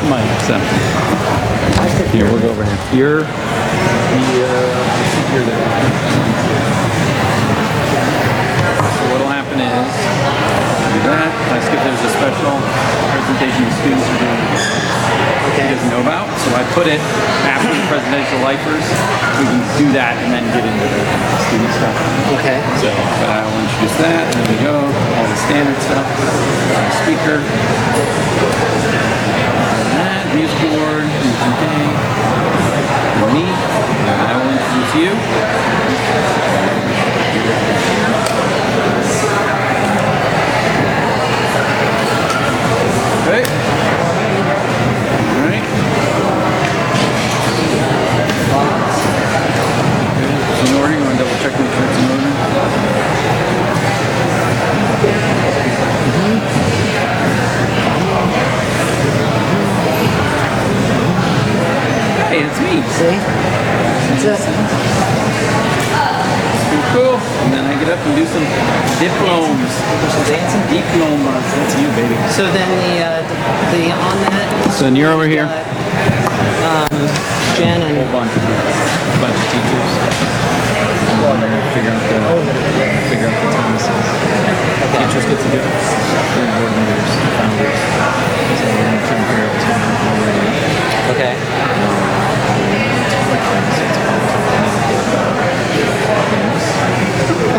hot mic. So here, we'll go over here. You're there. So what'll happen is do that. I skip. There's a special presentation the students are doing. He doesn't know about, so I put it after the presidential lifers. We can do that and then get into the student stuff. Okay. So, but I will introduce that, and then we go all the standard stuff. Speaker. That news board. Okay. Me. And I will introduce you. Okay. Alright. It's in order. You want to double check make sure it's in order? Hey, it's me. See? That's it. Pretty cool. And then I get up and do some diplomas. Some dancing? Diplomas. That's you, baby. So then the on that. So then you're over here. Jen and A bunch of teachers. Well, they're going to figure out the Thomases. Teachers get to do it. They're board members, founders. So we're going to take care of it already. okay.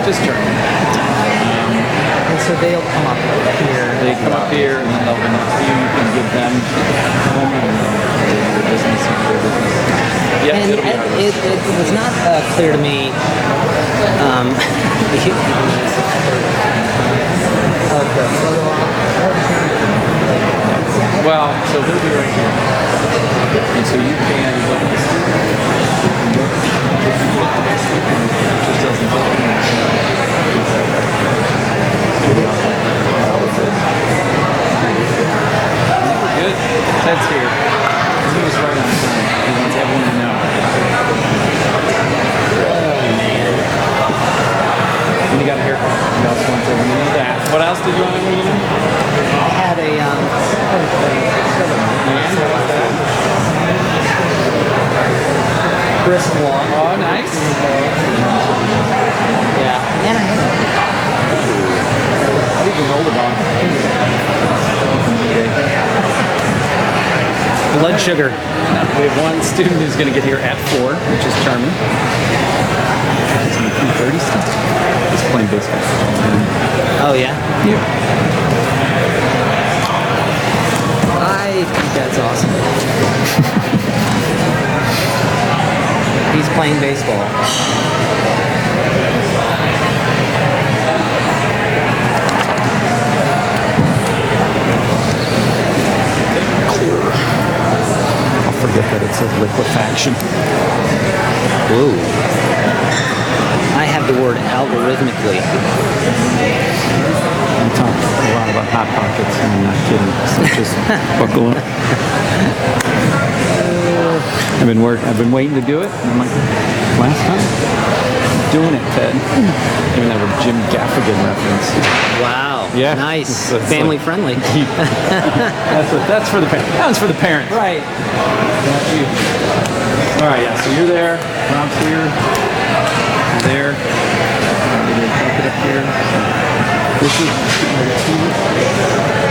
Just turn. And so they'll come up here. They come up here and then they'll bring up to you. You can give them home and the business and their business. Yeah, And it'll be hard. it was not clear to me. Well, so they'll be right here. And so you can look at this. It just doesn't look good. Ted's here. He was right on time. He wants everyone to know. And you got a haircut. You also want everyone to know that. What else did you want everyone to know? I had a brisk walk. Oh, nice. Yeah. And I had I think we rolled a ball. blood sugar. We have one student who's going to get here at 4, which is charming. It's 3:30 stuff. He's playing baseball. Oh yeah. Yeah. I think that's awesome. He's playing baseball. I'll forget that it's a liquefaction. Whoa. I have the word algorithmically. I'm talking a lot about Hot Pockets, and I'm not kidding. So just buckle up. I've been waiting to do it, and I'm like, last time? Doing it, Ted. Even that a Jim Gaffigan reference. Wow. Yeah. Nice. It's Family like- friendly. That's for the parents. That one's for the parents. Right. Not you. All right, yeah. So you're there. Rob's here. You're there. We're gonna take it up here. This is number 2.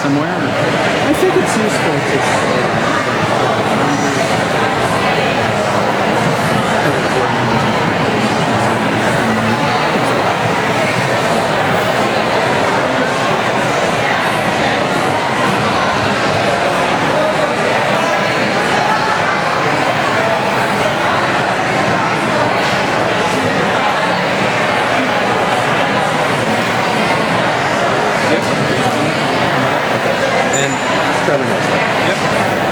somewhere? Or? I think it's useful to And Trevor knows that. Yep.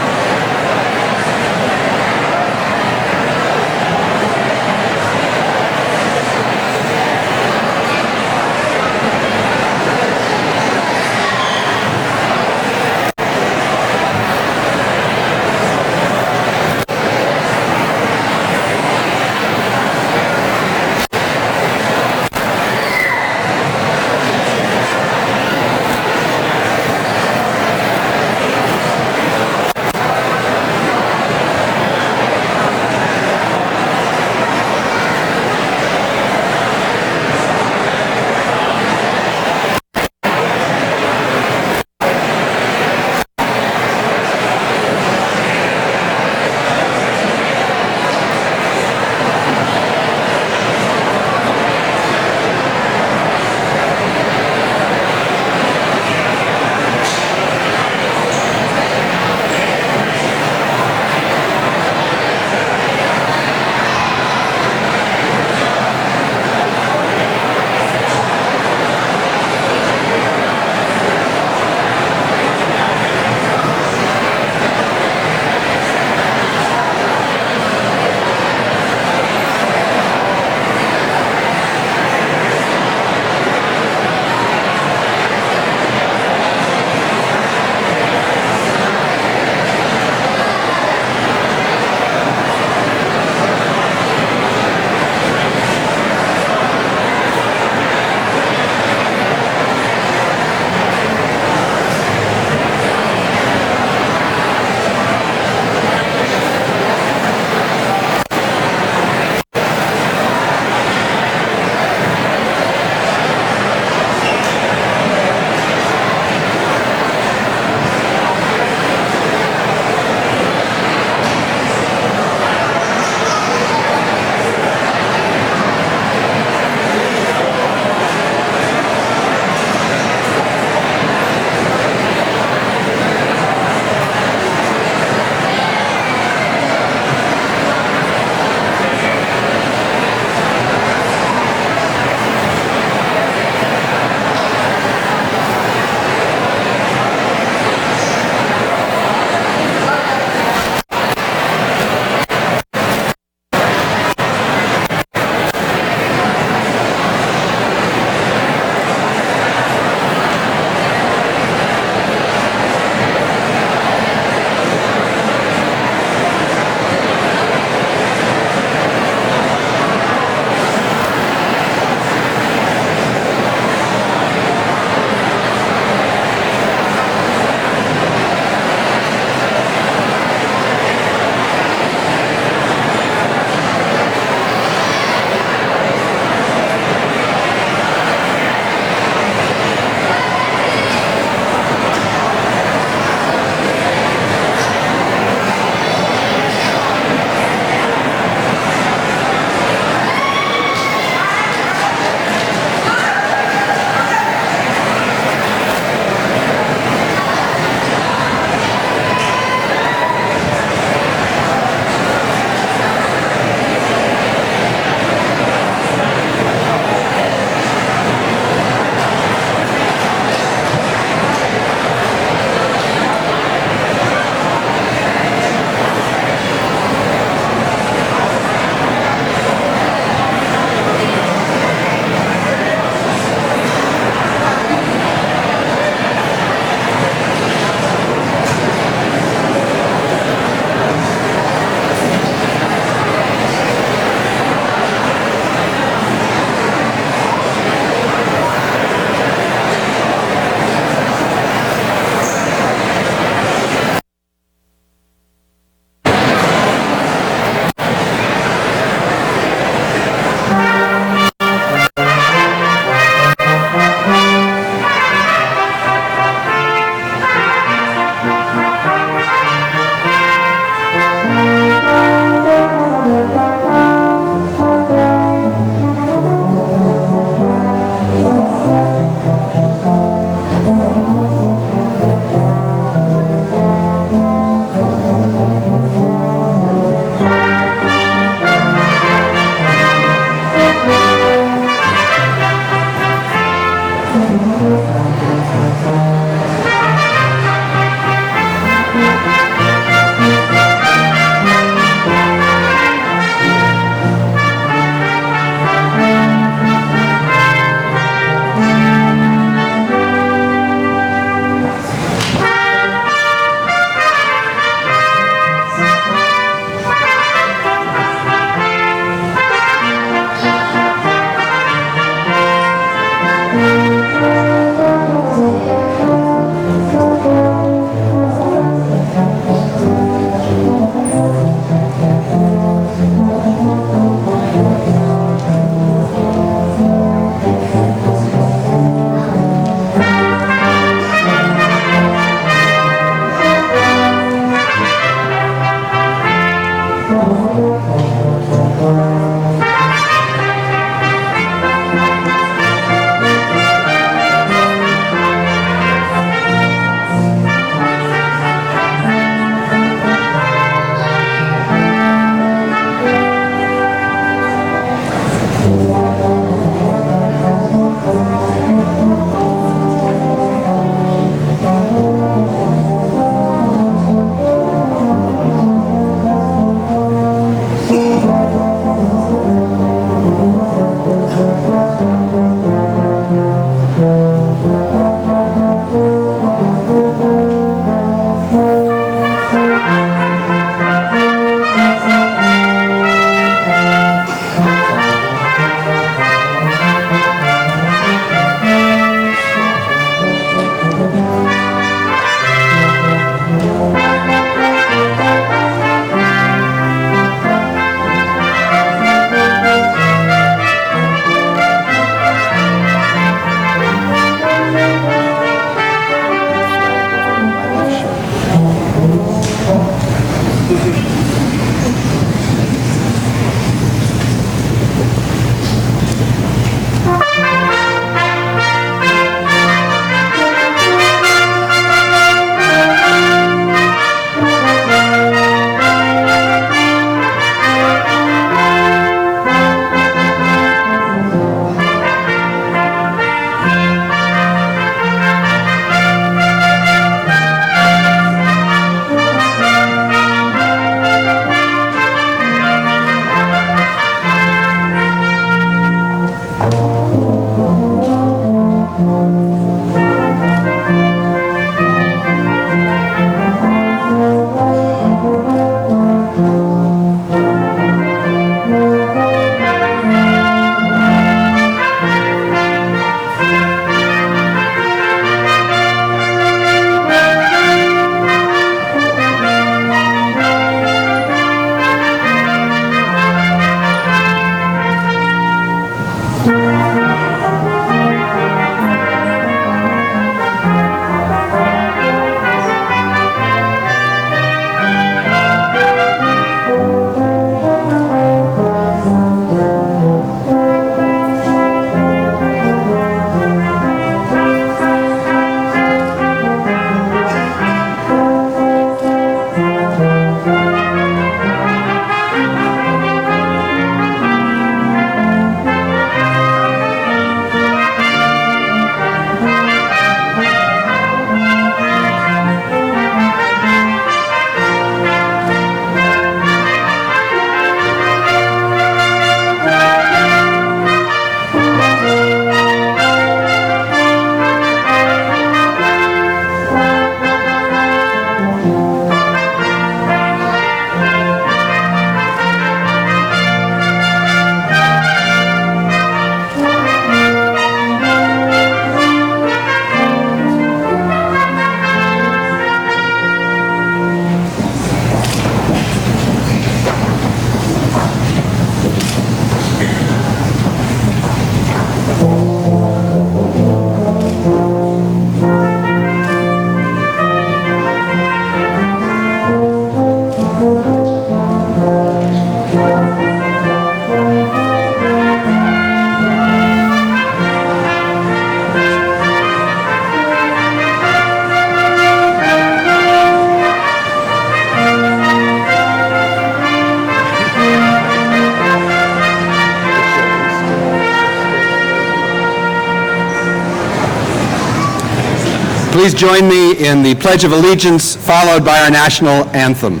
Please join me in the Pledge of Allegiance, followed by our national anthem.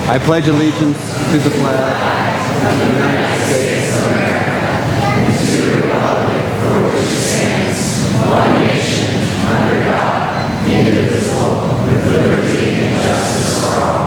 I pledge allegiance to the flag of the United States of America, to the republic for which it stands, one nation, under God, indivisible, with liberty and justice for all.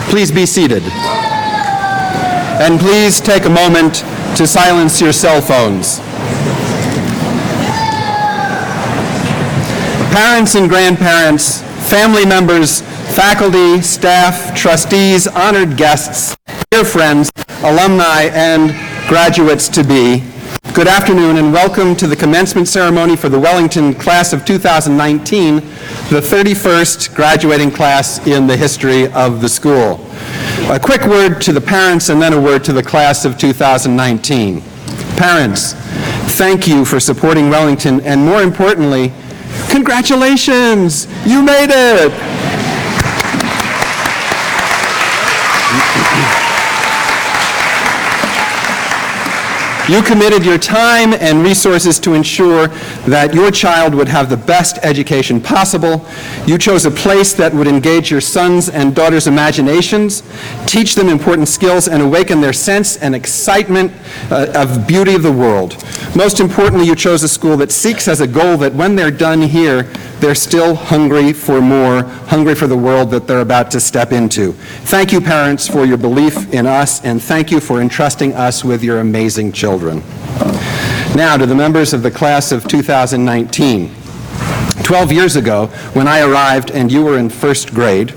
Please be seated. And please take a moment to silence your cell phones. Parents and grandparents, family members, faculty, staff, trustees, honored guests, dear friends, alumni, and graduates-to-be, good afternoon and welcome to the commencement ceremony for the Wellington class of 2019, the 31st graduating class in the history of the school. A quick word to the parents and then a word to the class of 2019. Parents, thank you for supporting Wellington, and more importantly, congratulations! You made it! You committed your time and resources to ensure that your child would have the best education possible. You chose a place that would engage your sons' and daughters' imaginations, teach them important skills, and awaken their sense and excitement of beauty of the world. Most importantly, you chose a school that seeks as a goal that when they're done here, they're still hungry for more, hungry for the world that they're about to step into. Thank you, parents, for your belief in us, and thank you for entrusting us with your amazing children. Now, to the members of the class of 2019. 12 years ago, when I arrived and you were in first grade,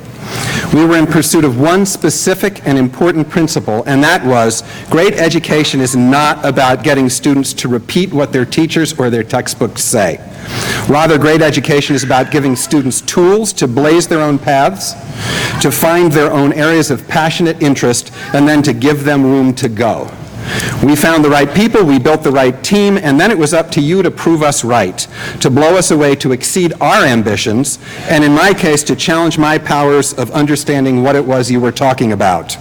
we were in pursuit of one specific and important principle, and that was great education is not about getting students to repeat what their teachers or their textbooks say. Rather, great education is about giving students tools to blaze their own paths, to find their own areas of passionate interest, and then to give them room to go. We found the right people, we built the right team, and then it was up to you to prove us right, to blow us away, to exceed our ambitions, and in my case, to challenge my powers of understanding what it was you were talking about.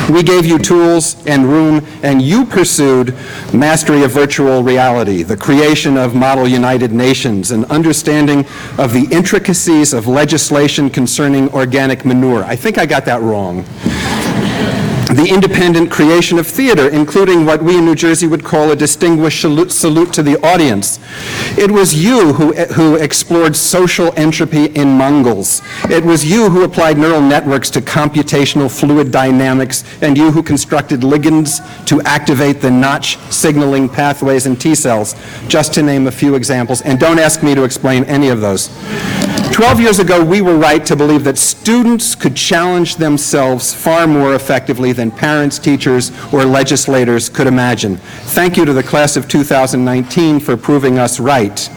We gave you tools and room, and you pursued mastery of virtual reality, the creation of Model United Nations, and understanding of the intricacies of legislation concerning organic manure. I think I got that wrong. The independent creation of theater, including what we in New Jersey would call a distinguished salute to the audience. It was you who explored social entropy in Mongols. It was you who applied neural networks to computational fluid dynamics, and you who constructed ligands to activate the notch signaling pathways in T cells, just to name a few examples. And don't ask me to explain any of those. 12 years ago, we were right to believe that students could challenge themselves far more effectively than parents, teachers, or legislators could imagine. Thank you to the class of 2019 for proving us right.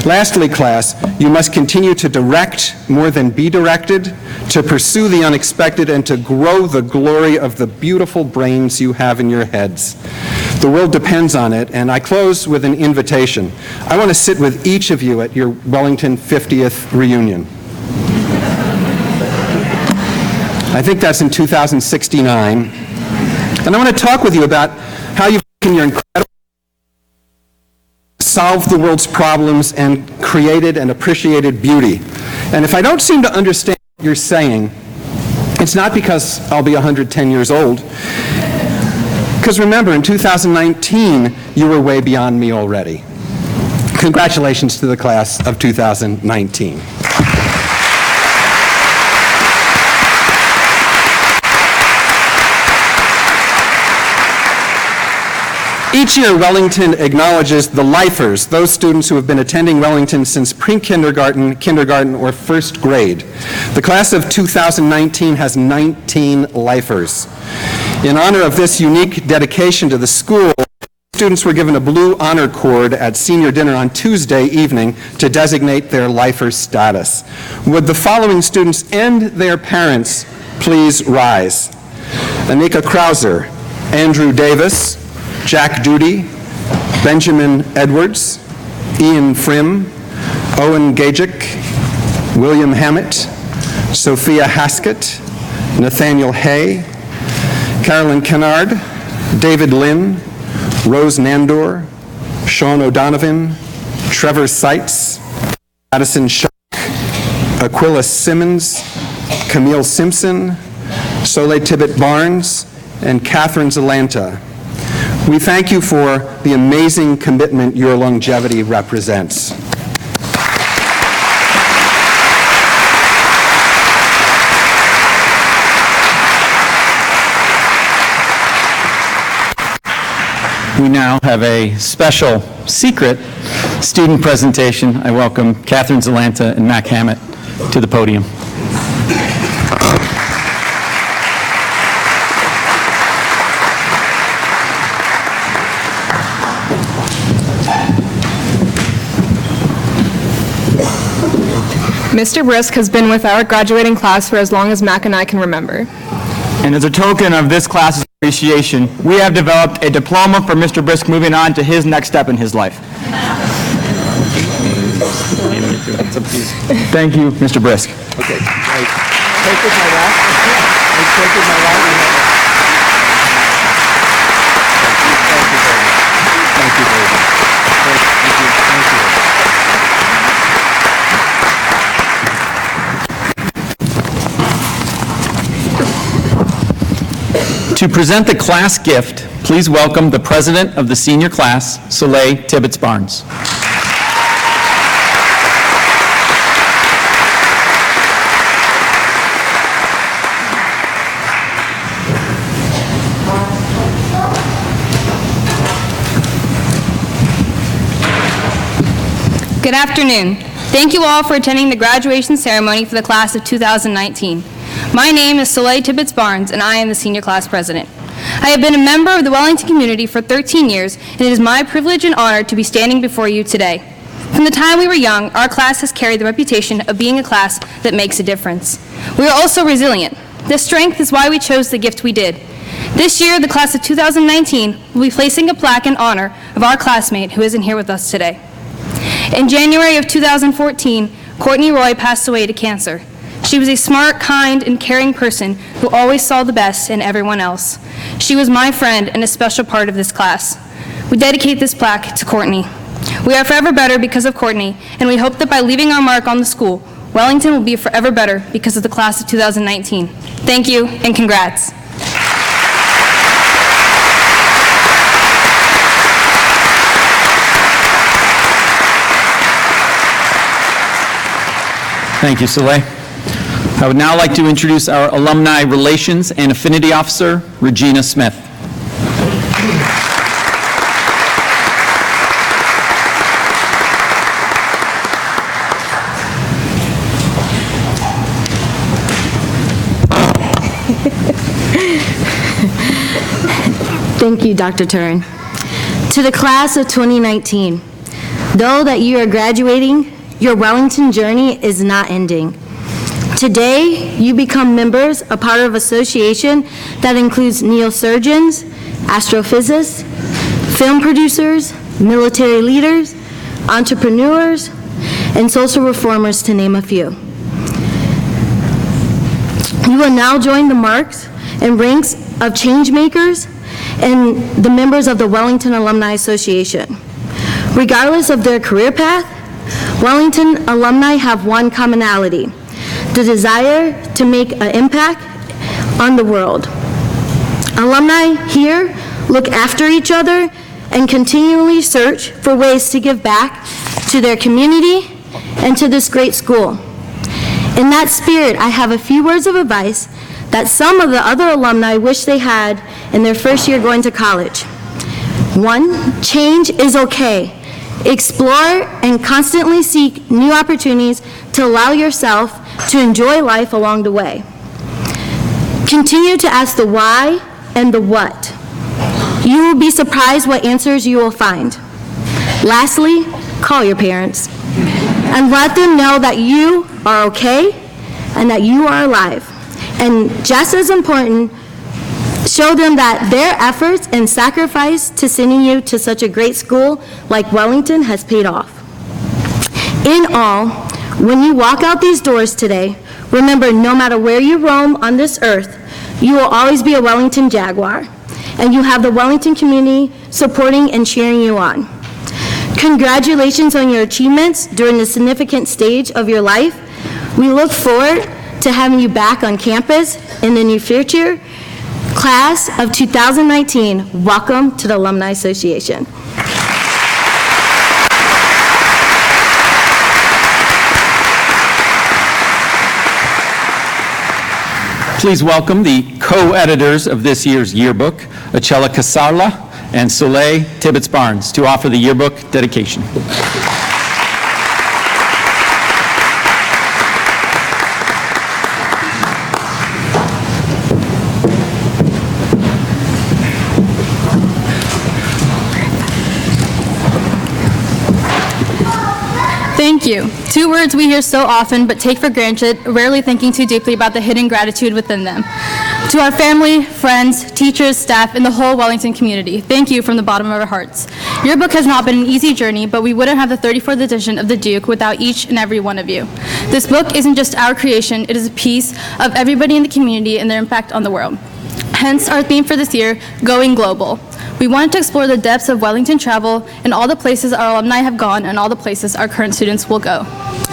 Lastly, class, you must continue to direct more than be directed, to pursue the unexpected, and to grow the glory of the beautiful brains you have in your heads. The world depends on it, and I close with an invitation. I want to sit with each of you at your Wellington 50th reunion. I think that's in 2069. And I want to talk with you about how you've taken your incredible, solved the world's problems, and created and appreciated beauty. And if I don't seem to understand what you're saying, it's not because I'll be 110 years old. Because remember, in 2019, you were way beyond me already. Congratulations to the class of 2019. Each year, Wellington acknowledges the lifers, those students who have been attending Wellington since pre-kindergarten, kindergarten, or first grade. The class of 2019 has 19 lifers. In honor of this unique dedication to the school, students were given a blue honor cord at senior dinner on Tuesday evening to designate their lifer status. Would the following students and their parents please rise? Anika Krauser, Andrew Davis, Jack Duty, Benjamin Edwards, Ian Frim, Owen Gajic, William Hammett, Sophia Haskett, Nathaniel Hay, Carolyn Kennard, David Lynn, Rose Nandor, Sean O'Donovan, Trevor Seitz, Addison Shuck, Aquila Simmons, Camille Simpson, Soleil Tibbet Barnes, and Catherine Zalanta. We thank you for the amazing commitment your longevity represents. We now have a special, secret student presentation. I welcome Catherine Zalanta and Mac Hammett to the podium. Mr. Brisk has been with our graduating class for as long as Mac and I can remember. And as a token of this class's appreciation, we have developed a diploma for Mr. Brisk moving on to his next step in his life. Thank you, Mr. Brisk. Okay. Take this, my last. Take this, my last. Thank you very much. To present the class gift, please welcome the president of the senior class, Soleil Tibbets Barnes. Good afternoon. Thank you all for attending the graduation ceremony for the class of 2019. My name is Soleil Tibbets Barnes, and I am the senior class president. I have been a member of the Wellington community for 13 years, and it is my privilege and honor to be standing before you today. From the time we were young, our class has carried the reputation of being a class that makes a difference. We are also resilient. This strength is why we chose the gift we did. This year, the class of 2019 will be placing a plaque in honor of our classmate who isn't here with us today. In January of 2014, Courtney Roy passed away to cancer. She was a smart, kind, and caring person who always saw the best in everyone else. She was my friend and a special part of this class. We dedicate this plaque to Courtney. We are forever better because of Courtney, and we hope that by leaving our mark on the school, Wellington will be forever better because of the class of 2019. Thank you, and congrats. Thank you, Soleil. I would now like to introduce our Alumni Relations and Affinity Officer, Regina Smith. Thank you, Dr. Turin. To the class of 2019, though that you are graduating, your Wellington journey is not ending. Today, you become members, a part of an association that includes neurosurgeons, astrophysicists, film producers, military leaders, entrepreneurs, and social reformers, to name a few. You will now join the marks and ranks of change makers and the members of the Wellington Alumni Association. Regardless of their career path, Wellington alumni have one commonality: the desire to make an impact on the world. Alumni here look after each other and continually search for ways to give back to their community and to this great school. In that spirit, I have a few words of advice that some of the other alumni wish they had in their first year going to college. 1, change is okay. Explore and constantly seek new opportunities to allow yourself to enjoy life along the way. Continue to ask the why and the what. You will be surprised what answers you will find. Lastly, call your parents and let them know that you are okay and that you are alive. And just as important, show them that their efforts and sacrifice to sending you to such a great school like Wellington has paid off. In all, when you walk out these doors today, remember, no matter where you roam on this earth, you will always be a Wellington Jaguar, and you have the Wellington community supporting and cheering you on. Congratulations on your achievements during this significant stage of your life. We look forward to having you back on campus in the near future. Class of 2019, welcome to the Alumni Association. Please welcome the co-editors of this year's yearbook, Acela Casarla and Soleil Tibbetts-Barnes, to offer the yearbook dedication. Thank you. 2 words we hear so often but take for granted, rarely thinking too deeply about the hidden gratitude within them. To our family, friends, teachers, staff, and the whole Wellington community, thank you from the bottom of our hearts. Your book has not been an easy journey, but we wouldn't have the 34th edition of the Duke without each and every one of you. This book isn't just our creation, it is a piece of everybody in the community and their impact on the world. Hence our theme for this year, Going Global. We wanted to explore the depths of Wellington travel and all the places our alumni have gone and all the places our current students will go.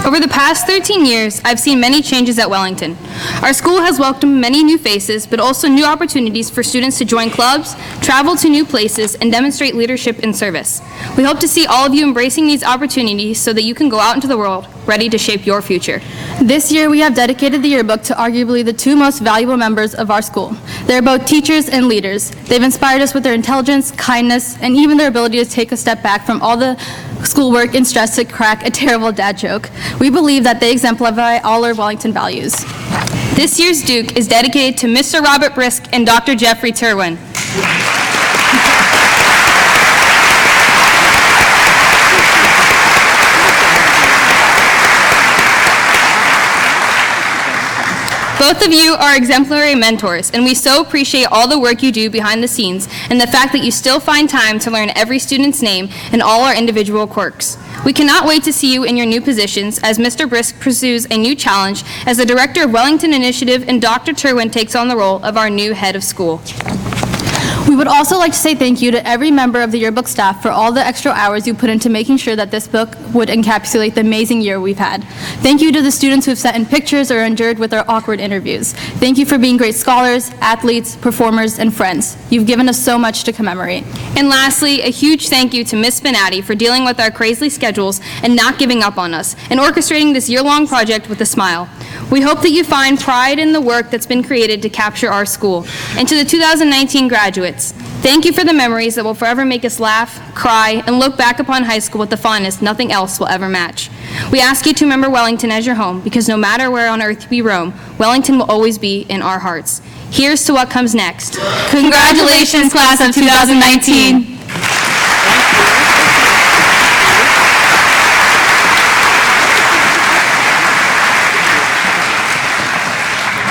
Over the past 13 years, I've seen many changes at Wellington. Our school has welcomed many new faces, but also new opportunities for students to join clubs, travel to new places, and demonstrate leadership and service. We hope to see all of you embracing these opportunities so that you can go out into the world ready to shape your future. This year, we have dedicated the yearbook to arguably the 2 most valuable members of our school. They're both teachers and leaders. They've inspired us with their intelligence, kindness, and even their ability to take a step back from all the schoolwork and stress to crack a terrible dad joke. We believe that they exemplify all our Wellington values. This year's Duke is dedicated to Mr. Robert Brisk and Dr. Jeffrey Terwin. Both of you are exemplary mentors, and we so appreciate all the work you do behind the scenes and the fact that you still find time to learn every student's name and all our individual quirks. We cannot wait to see you in your new positions as Mr. Brisk pursues a new challenge as the Director of Wellington Initiative and Dr. Terwin takes on the role of our new head of school. We would also like to say thank you to every member of the yearbook staff for all the extra hours you put into making sure that this book would encapsulate the amazing year we've had. Thank you to the students who have sent in pictures or endured with our awkward interviews. Thank you for being great scholars, athletes, performers, and friends. You've given us so much to commemorate. And lastly, a huge thank you to Ms. Spinatti for dealing with our crazy schedules and not giving up on us, and orchestrating this year-long project with a smile. We hope that you find pride in the work that's been created to capture our school. And to the 2019 graduates, thank you for the memories that will forever make us laugh, cry, and look back upon high school with the fondness nothing else will ever match. We ask you to remember Wellington as your home, because no matter where on earth we roam, Wellington will always be in our hearts. Here's to what comes next. Congratulations, class of 2019.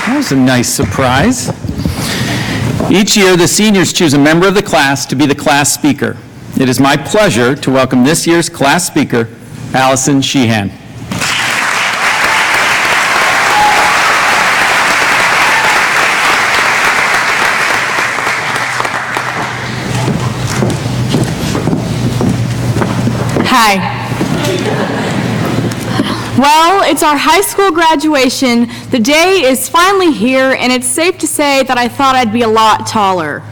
That was a nice surprise. Each year, the seniors choose a member of the class to be the class speaker. It is my pleasure to welcome this year's class speaker, Allison Sheehan. Hi. Well, it's our high school graduation. The day is finally here, and it's safe to say that I thought I'd be a lot taller.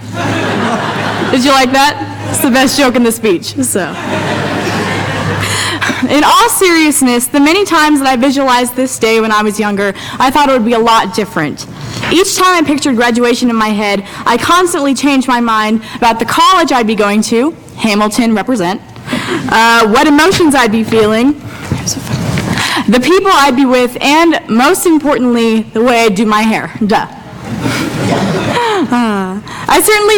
Did you like that? It's the best joke in the speech, so. In all seriousness, the many times that I visualized this day when I was younger, I thought it would be a lot different. Each time I pictured graduation in my head, I constantly changed my mind about the college I'd be going to, Hamilton represent, what emotions I'd be feeling, the people I'd be with, and most importantly, the way I'd do my hair. Duh. I certainly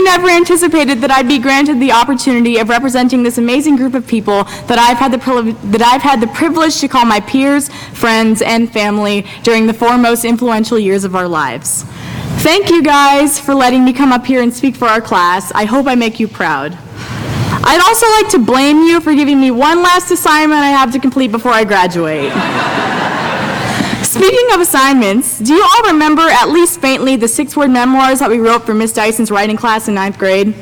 never anticipated that I'd be granted the opportunity of representing this amazing group of people that I've had the privilege to call my peers, friends, and family during the 4 most influential years of our lives. Thank you guys for letting me come up here and speak for our class. I hope I make you proud. I'd also like to blame you for giving me one last assignment I have to complete before I graduate. Speaking of assignments, do you all remember, at least faintly, the 6-word memoirs that we wrote for Miss Dyson's writing class in 9th grade?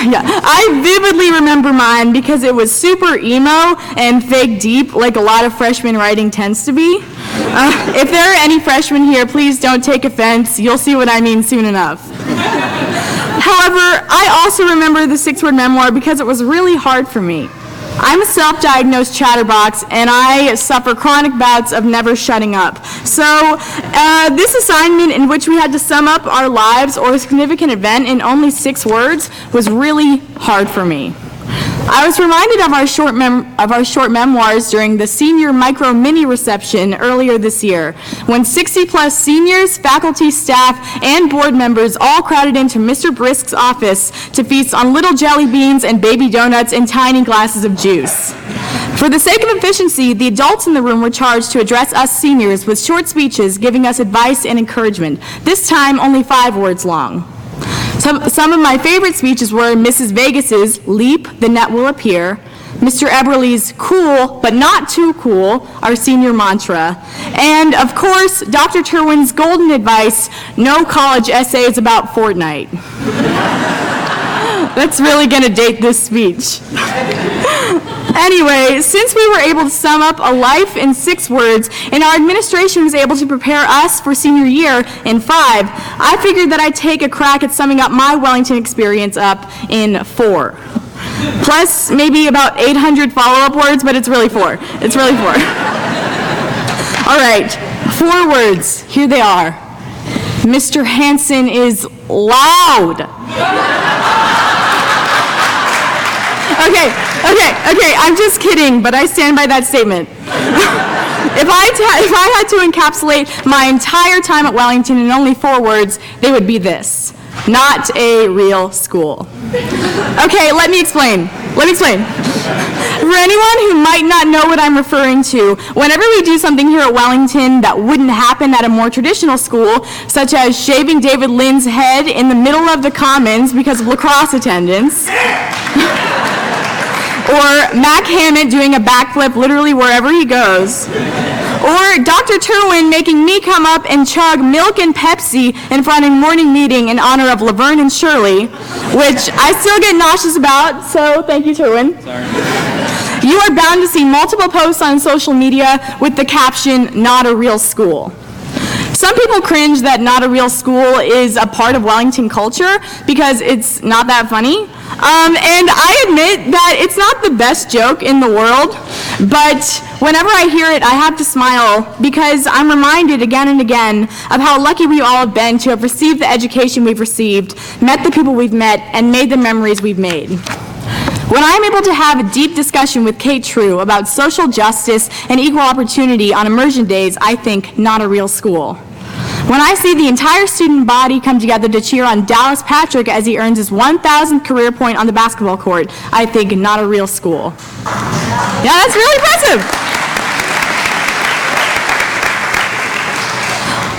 Yeah, I vividly remember mine because it was super emo and fake deep, like a lot of freshman writing tends to be. If there are any freshmen here, please don't take offense. You'll see what I mean soon enough. However, I also remember the 6-word memoir because it was really hard for me. I'm a self-diagnosed chatterbox, and I suffer chronic bouts of never shutting up. So this assignment, in which we had to sum up our lives or a significant event in only 6 words, was really hard for me. I was reminded of our short memoirs during the senior micro mini reception earlier this year, when 60-plus seniors, faculty, staff, and board members all crowded into Mr. Brisk's office to feast on little jelly beans and baby donuts and tiny glasses of juice. For the sake of efficiency, the adults in the room were charged to address us seniors with short speeches giving us advice and encouragement, this time only 5 words long. Some of my favorite speeches were Mrs. Vegas's "Leap, the net will appear," Mr. Eberly's "Cool, but not too cool," our senior mantra, and of course, Dr. Turwin's golden advice, "No college essays about Fortnite." That's really gonna date this speech. Anyway, since we were able to sum up a life in 6 words, and our administration was able to prepare us for senior year in 5, I figured that I'd take a crack at summing up my Wellington experience up in 4. Plus, maybe about 800 follow-up words, but it's really 4. It's really 4. All right, 4 words. Here they are. Mr. Hansen is loud. Okay, I'm just kidding, but I stand by that statement. If I had to encapsulate my entire time at Wellington in only 4 words, they would be this: not a real school. Okay, let me explain. For anyone who might not know what I'm referring to, whenever we do something here at Wellington that wouldn't happen at a more traditional school, such as shaving David Lynn's head in the middle of the Commons because of lacrosse attendance, or Mac Hammett doing a backflip literally wherever he goes, or Dr. Turwin making me come up and chug milk and Pepsi in front of morning meeting in honor of Laverne and Shirley, which I still get nauseous about, so thank you, Turwin. Sorry. You are bound to see multiple posts on social media with the caption, "Not a real school." Some people cringe that not a real school is a part of Wellington culture because it's not that funny. And I admit that it's not the best joke in the world, but whenever I hear it, I have to smile because I'm reminded again and again of how lucky we all have been to have received the education we've received, met the people we've met, and made the memories we've made. When I'm able to have a deep discussion with Kate True about social justice and equal opportunity on immersion days, I think not a real school. When I see the entire student body come together to cheer on Dallas Patrick as he earns his 1,000th career point on the basketball court, I think not a real school. Yeah, that's really impressive.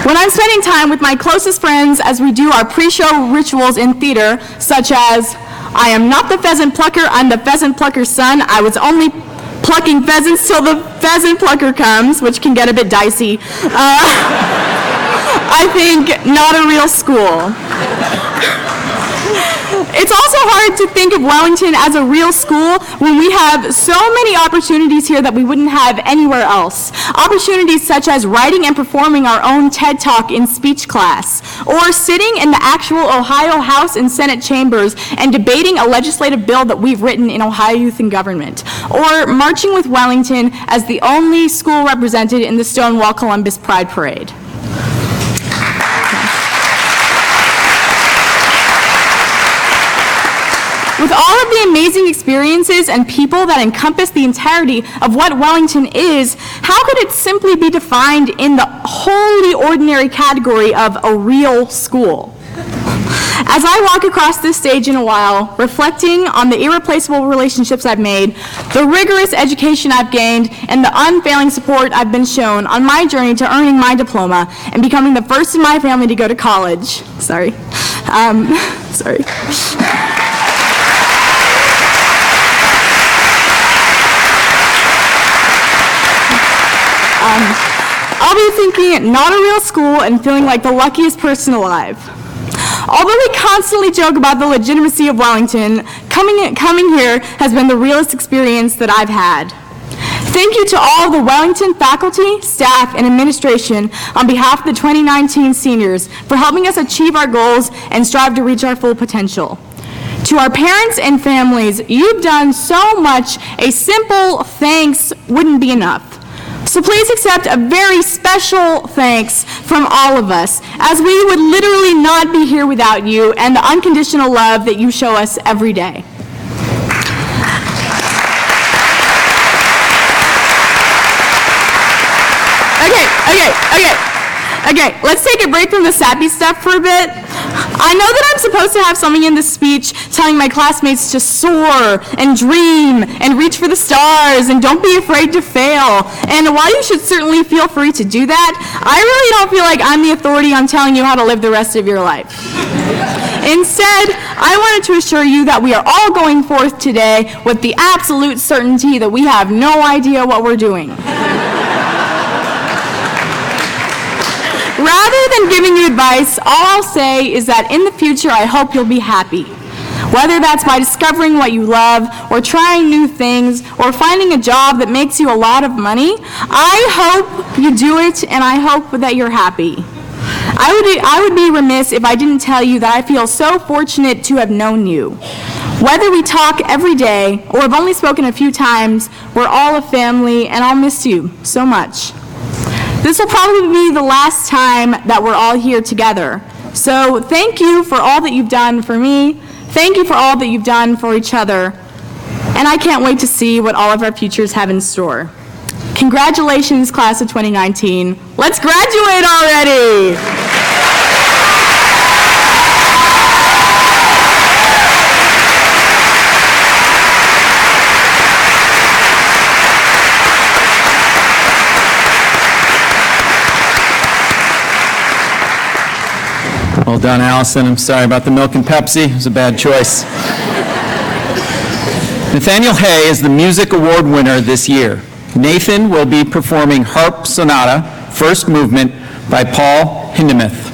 When I'm spending time with my closest friends as we do our pre-show rituals in theater, such as, I am not the pheasant plucker, I'm the pheasant plucker's son, I was only plucking pheasants till the pheasant plucker comes, which can get a bit dicey. I think not a real school. It's also hard to think of Wellington as a real school when we have so many opportunities here that we wouldn't have anywhere else. Opportunities such as writing and performing our own TED Talk in speech class, or sitting in the actual Ohio House and Senate chambers and debating a legislative bill that we've written in Ohio Youth in Government, or marching with Wellington as the only school represented in the Stonewall Columbus Pride Parade. With all of the amazing experiences and people that encompass the entirety of what Wellington is, how could it simply be defined in the wholly ordinary category of a real school? As I walk across this stage in a while, reflecting on the irreplaceable relationships I've made, the rigorous education I've gained, and the unfailing support I've been shown on my journey to earning my diploma and becoming the first in my family to go to college. Sorry. I'll be thinking, not a real school, and feeling like the luckiest person alive. Although we constantly joke about the legitimacy of Wellington, coming here has been the realest experience that I've had. Thank you to all of the Wellington faculty, staff, and administration on behalf of the 2019 seniors for helping us achieve our goals and strive to reach our full potential. To our parents and families, you've done so much, a simple thanks wouldn't be enough. So please accept a very special thanks from all of us, as we would literally not be here without you and the unconditional love that you show us every day. Okay, let's take a break from the sappy stuff for a bit. I know that I'm supposed to have something in this speech telling my classmates to soar and dream and reach for the stars and don't be afraid to fail. And while you should certainly feel free to do that, I really don't feel like I'm the authority on telling you how to live the rest of your life. Instead, I wanted to assure you that we are all going forth today with the absolute certainty that we have no idea what we're doing. Rather than giving you advice, all I'll say is that in the future, I hope you'll be happy. Whether that's by discovering what you love, or trying new things, or finding a job that makes you a lot of money, I hope you do it, and I hope that you're happy. I would be remiss if I didn't tell you that I feel so fortunate to have known you. Whether we talk every day, or have only spoken a few times, we're all a family, and I'll miss you so much. This will probably be the last time that we're all here together. So thank you for all that you've done for me. Thank you for all that you've done for each other. And I can't wait to see what all of our futures have in store. Congratulations, class of 2019. Let's graduate already! Well done, Allison. I'm sorry about the milk and Pepsi. It was a bad choice. Nathaniel Hay is the Music Award winner this year. Nathan will be performing Harp Sonata, First Movement, by Paul Hindemith.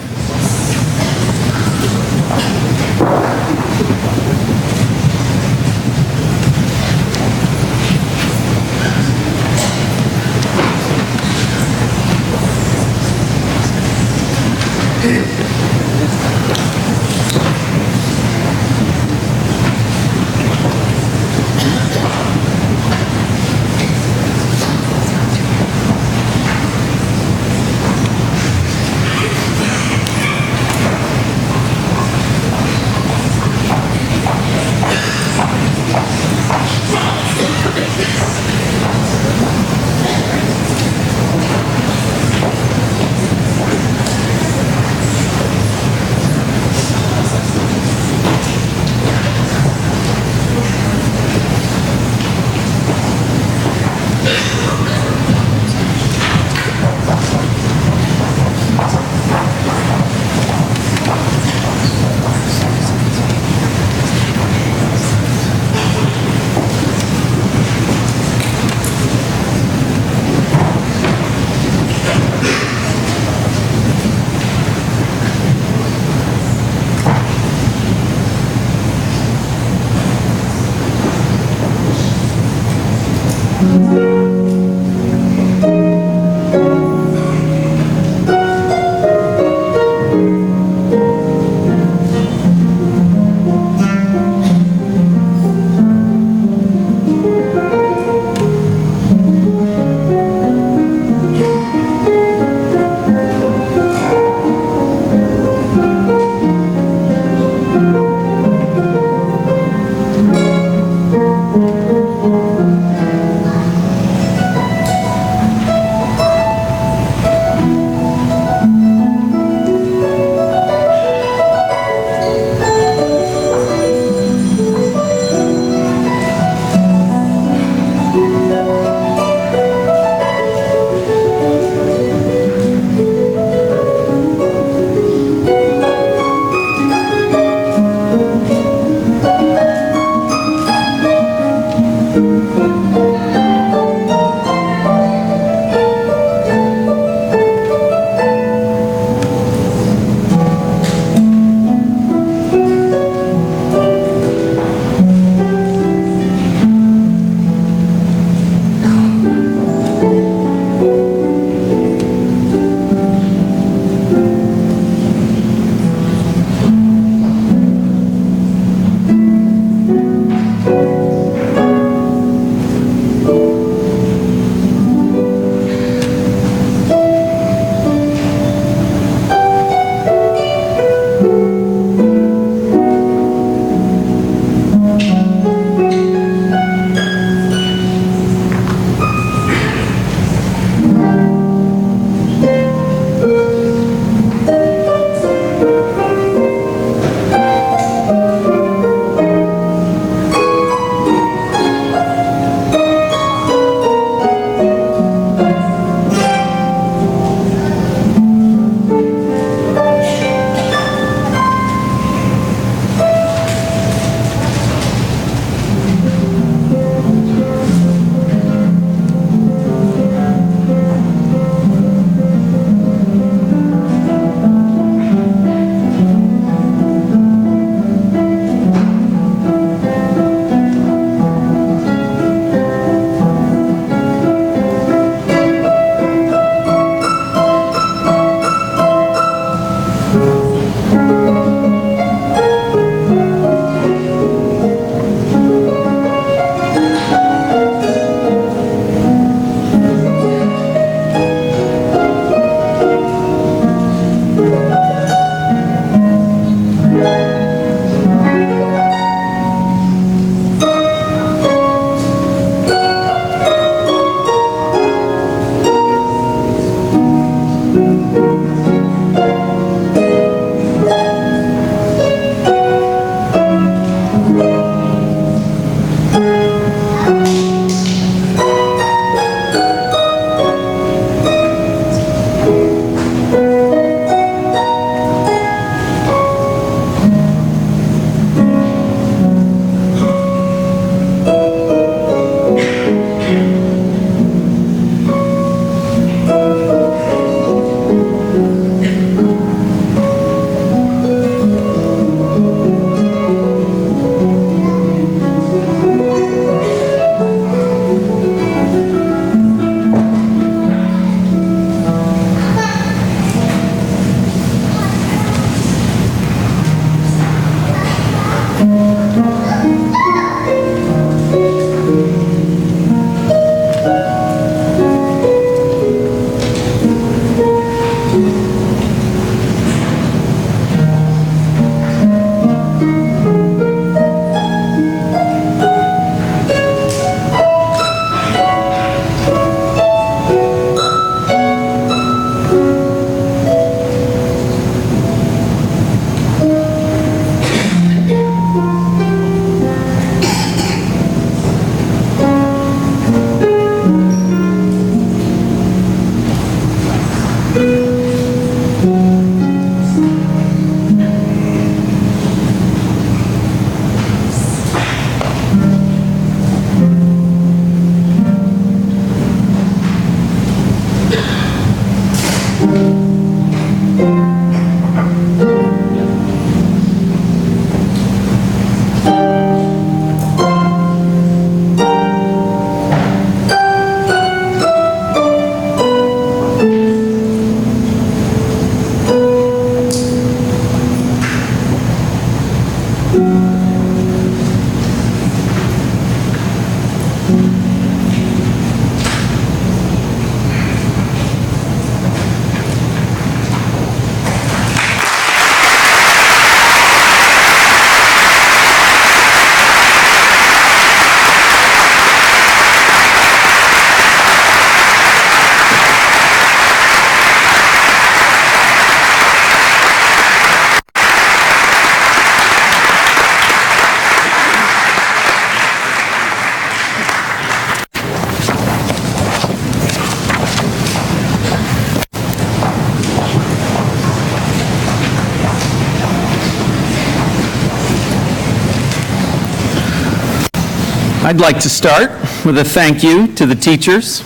I'd like to start with a thank you to the teachers.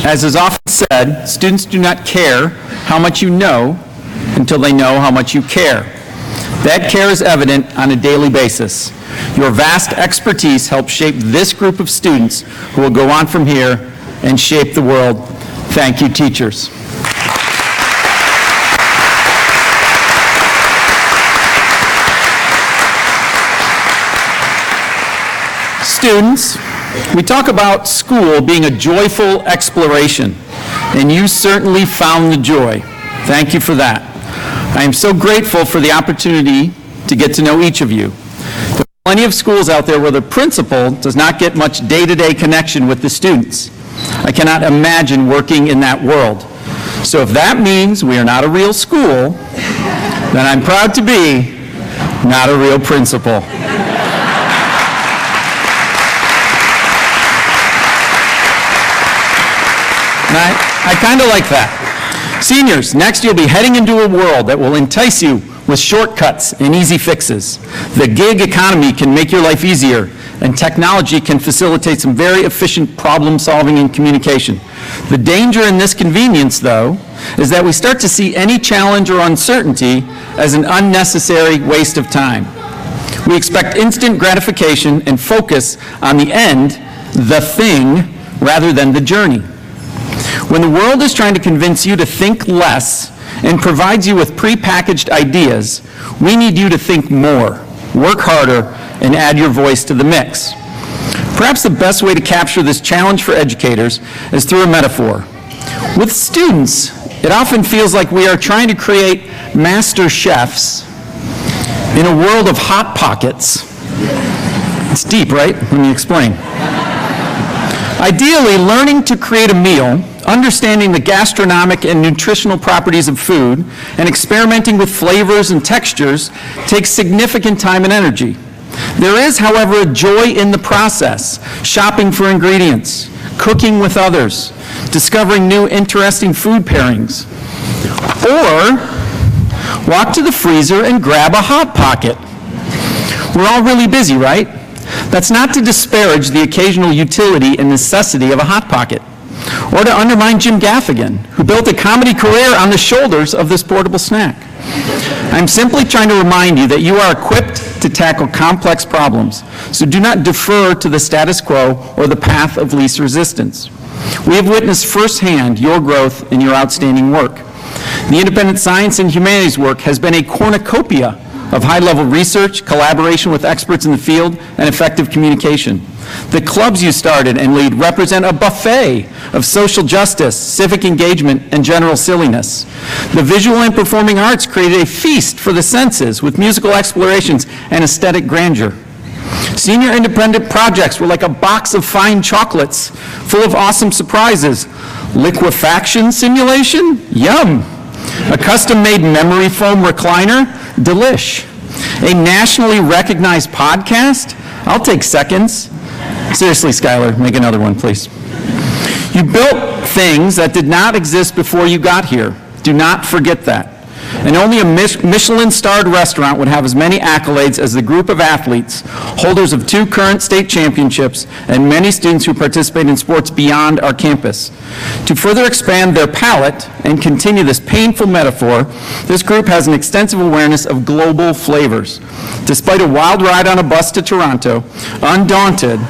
As is often said, students do not care how much you know until they know how much you care. That care is evident on a daily basis. Your vast expertise helps shape this group of students who will go on from here and shape the world. Thank you, teachers. Students, we talk about school being a joyful exploration, and you certainly found the joy. Thank you for that. I am so grateful for the opportunity to get to know each of you. There are plenty of schools out there where the principal does not get much day-to-day connection with the students. I cannot imagine working in that world. So if that means we are not a real school, then I'm proud to be not a real principal. And I kind of like that. Seniors, next you'll be heading into a world that will entice you with shortcuts and easy fixes. The gig economy can make your life easier, and technology can facilitate some very efficient problem solving and communication. The danger in this convenience, though, is that we start to see any challenge or uncertainty as an unnecessary waste of time. We expect instant gratification and focus on the end, the thing, rather than the journey. When the world is trying to convince you to think less and provides you with prepackaged ideas, we need you to think more, work harder, and add your voice to the mix. Perhaps the best way to capture this challenge for educators is through a metaphor. With students, it often feels like we are trying to create master chefs in a world of hot pockets. It's deep, right? Let me explain. Ideally, learning to create a meal, understanding the gastronomic and nutritional properties of food, and experimenting with flavors and textures takes significant time and energy. There is, however, a joy in the process, shopping for ingredients, cooking with others, discovering new interesting food pairings. Or walk to the freezer and grab a Hot Pocket. We're all really busy, right? That's not to disparage the occasional utility and necessity of a Hot Pocket, or to undermine Jim Gaffigan, who built a comedy career on the shoulders of this portable snack. I'm simply trying to remind you that you are equipped to tackle complex problems, so do not defer to the status quo or the path of least resistance. We have witnessed firsthand your growth and your outstanding work. The independent science and humanities work has been a cornucopia of high-level research, collaboration with experts in the field, and effective communication. The clubs you started and lead represent a buffet of social justice, civic engagement, and general silliness. The visual and performing arts created a feast for the senses with musical explorations and aesthetic grandeur. Senior independent projects were like a box of fine chocolates full of awesome surprises. Liquefaction simulation? Yum! A custom-made memory foam recliner? Delish. A nationally recognized podcast? I'll take seconds. Seriously, Skylar, make another one, please. You built things that did not exist before you got here. Do not forget that. And only a Michelin-starred restaurant would have as many accolades as the group of athletes, holders of 2 current state championships, and many students who participate in sports beyond our campus. To further expand their palette and continue this painful metaphor, this group has an extensive awareness of global flavors. Despite a wild ride on a bus to Toronto, undaunted,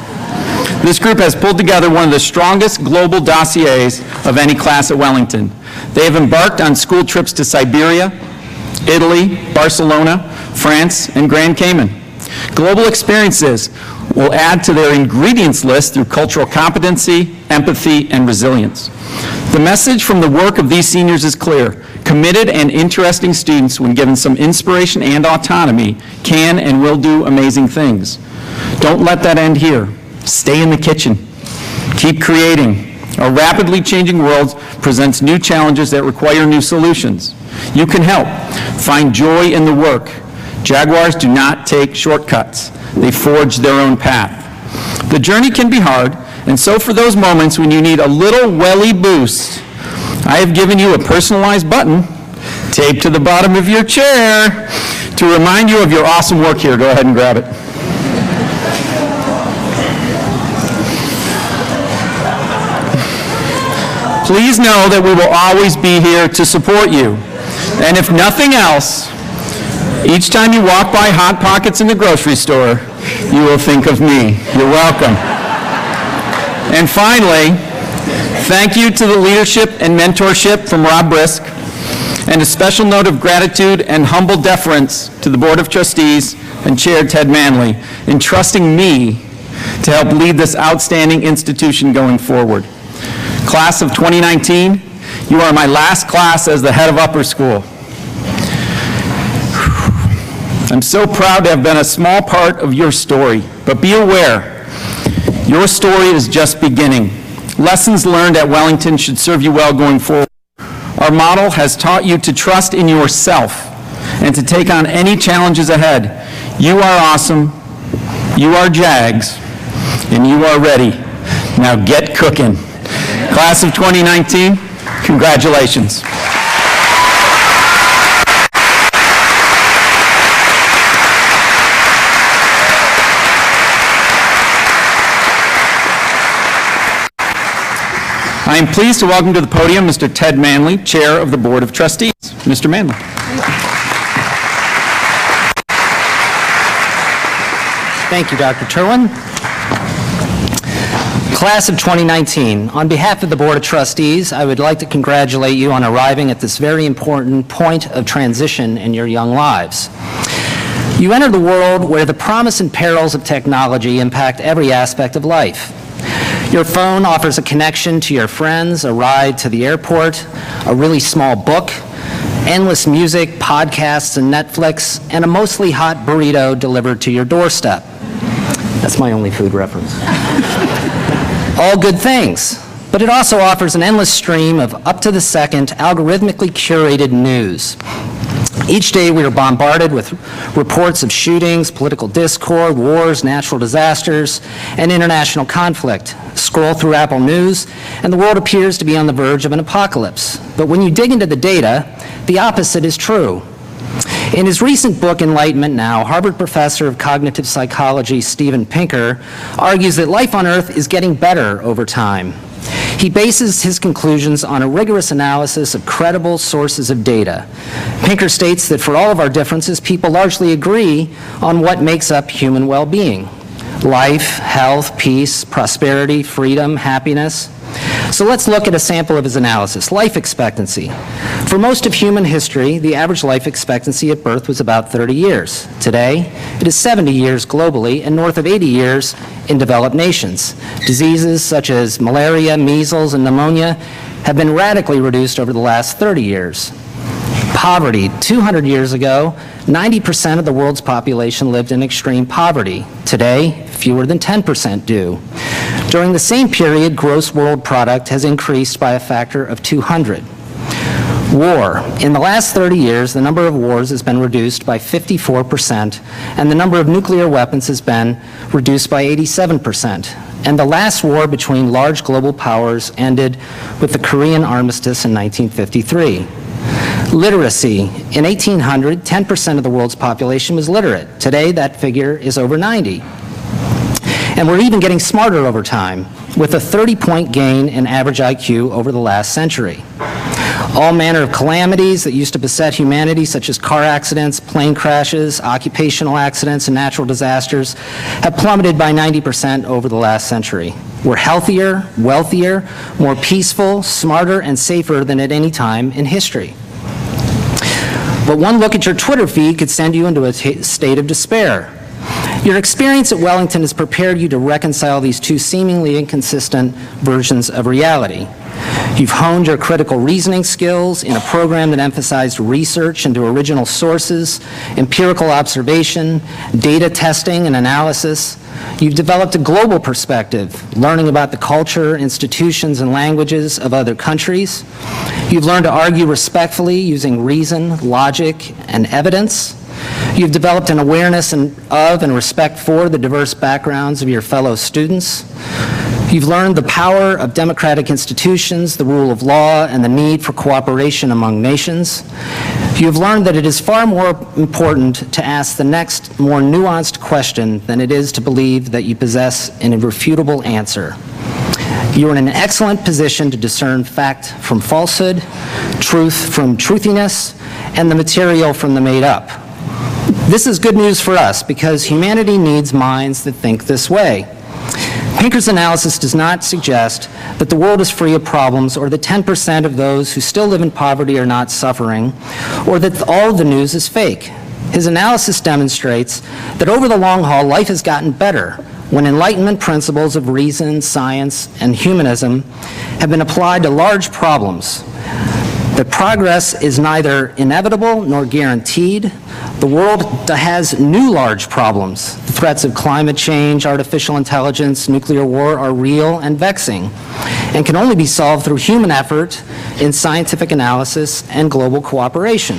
this group has pulled together one of the strongest global dossiers of any class at Wellington. They have embarked on school trips to Siberia, Italy, Barcelona, France, and Grand Cayman. Global experiences will add to their ingredients list through cultural competency, empathy, and resilience. The message from the work of these seniors is clear. Committed and interesting students, when given some inspiration and autonomy, can and will do amazing things. Don't let that end here. Stay in the kitchen. Keep creating. Our rapidly changing world presents new challenges that require new solutions. You can help. Find joy in the work. Jaguars do not take shortcuts. They forge their own path. The journey can be hard, and so for those moments when you need a little welly boost, I have given you a personalized button taped to the bottom of your chair to remind you of your awesome work here. Go ahead and grab it. Please know that we will always be here to support you. And if nothing else, each time you walk by Hot Pockets in the grocery store, you will think of me. You're welcome. And finally, thank you to the leadership and mentorship from Rob Brisk, and a special note of gratitude and humble deference to the Board of Trustees and Chair Ted Manley in trusting me to help lead this outstanding institution going forward. Class of 2019, you are my last class as the head of upper school. I'm so proud to have been a small part of your story, but be aware, your story is just beginning. Lessons learned at Wellington should serve you well going forward. Our model has taught you to trust in yourself and to take on any challenges ahead. You are awesome, you are Jags, and you are ready. Now get cooking. Class of 2019, congratulations. I am pleased to welcome to the podium Mr. Ted Manley, Chair of the Board of Trustees. Mr. Manley. Thank you, Dr. Terwin. Class of 2019, on behalf of the Board of Trustees, I would like to congratulate you on arriving at this very important point of transition in your young lives. You enter the world where the promise and perils of technology impact every aspect of life. Your phone offers a connection to your friends, a ride to the airport, a really small book, endless music, podcasts, and Netflix, and a mostly hot burrito delivered to your doorstep. That's my only food reference. All good things, but it also offers an endless stream of up-to-the-second, algorithmically curated news. Each day we are bombarded with reports of shootings, political discord, wars, natural disasters, and international conflict. Scroll through Apple News, and the world appears to be on the verge of an apocalypse. But when you dig into the data, the opposite is true. In his recent book, Enlightenment Now, Harvard professor of cognitive psychology Steven Pinker argues that life on Earth is getting better over time. He bases his conclusions on a rigorous analysis of credible sources of data. Pinker states that for all of our differences, people largely agree on what makes up human well-being: life, health, peace, prosperity, freedom, happiness. So let's look at a sample of his analysis. Life expectancy. For most of human history, the average life expectancy at birth was about 30 years. Today, it is 70 years globally and north of 80 years in developed nations. Diseases such as malaria, measles, and pneumonia have been radically reduced over the last 30 years. Poverty. 200 years ago, 90% of the world's population lived in extreme poverty. Today, fewer than 10% do. During the same period, gross world product has increased by a factor of 200. War. In the last 30 years, the number of wars has been reduced by 54%, and the number of nuclear weapons has been reduced by 87%. And the last war between large global powers ended with the Korean armistice in 1953. Literacy. In 1800, 10% of the world's population was literate. Today, that figure is over 90. And we're even getting smarter over time, with a 30-point gain in average IQ over the last century. All manner of calamities that used to beset humanity, such as car accidents, plane crashes, occupational accidents, and natural disasters, have plummeted by 90% over the last century. We're healthier, wealthier, more peaceful, smarter, and safer than at any time in history. But one look at your Twitter feed could send you into a state of despair. Your experience at Wellington has prepared you to reconcile these two seemingly inconsistent versions of reality. You've honed your critical reasoning skills in a program that emphasized research into original sources, empirical observation, data testing and analysis. You've developed a global perspective, learning about the culture, institutions, and languages of other countries. You've learned to argue respectfully using reason, logic, and evidence. You've developed an awareness of and respect for the diverse backgrounds of your fellow students. You've learned the power of democratic institutions, the rule of law, and the need for cooperation among nations. You've learned that it is far more important to ask the next, more nuanced question than it is to believe that you possess an irrefutable answer. You are in an excellent position to discern fact from falsehood, truth from truthiness, and the material from the made up. This is good news for us because humanity needs minds that think this way. Pinker's analysis does not suggest that the world is free of problems or that 10% of those who still live in poverty are not suffering, or that all of the news is fake. His analysis demonstrates that over the long haul, life has gotten better when Enlightenment principles of reason, science, and humanism have been applied to large problems. That progress is neither inevitable nor guaranteed. The world has new large problems. The threats of climate change, artificial intelligence, nuclear war are real and vexing, and can only be solved through human effort in scientific analysis and global cooperation.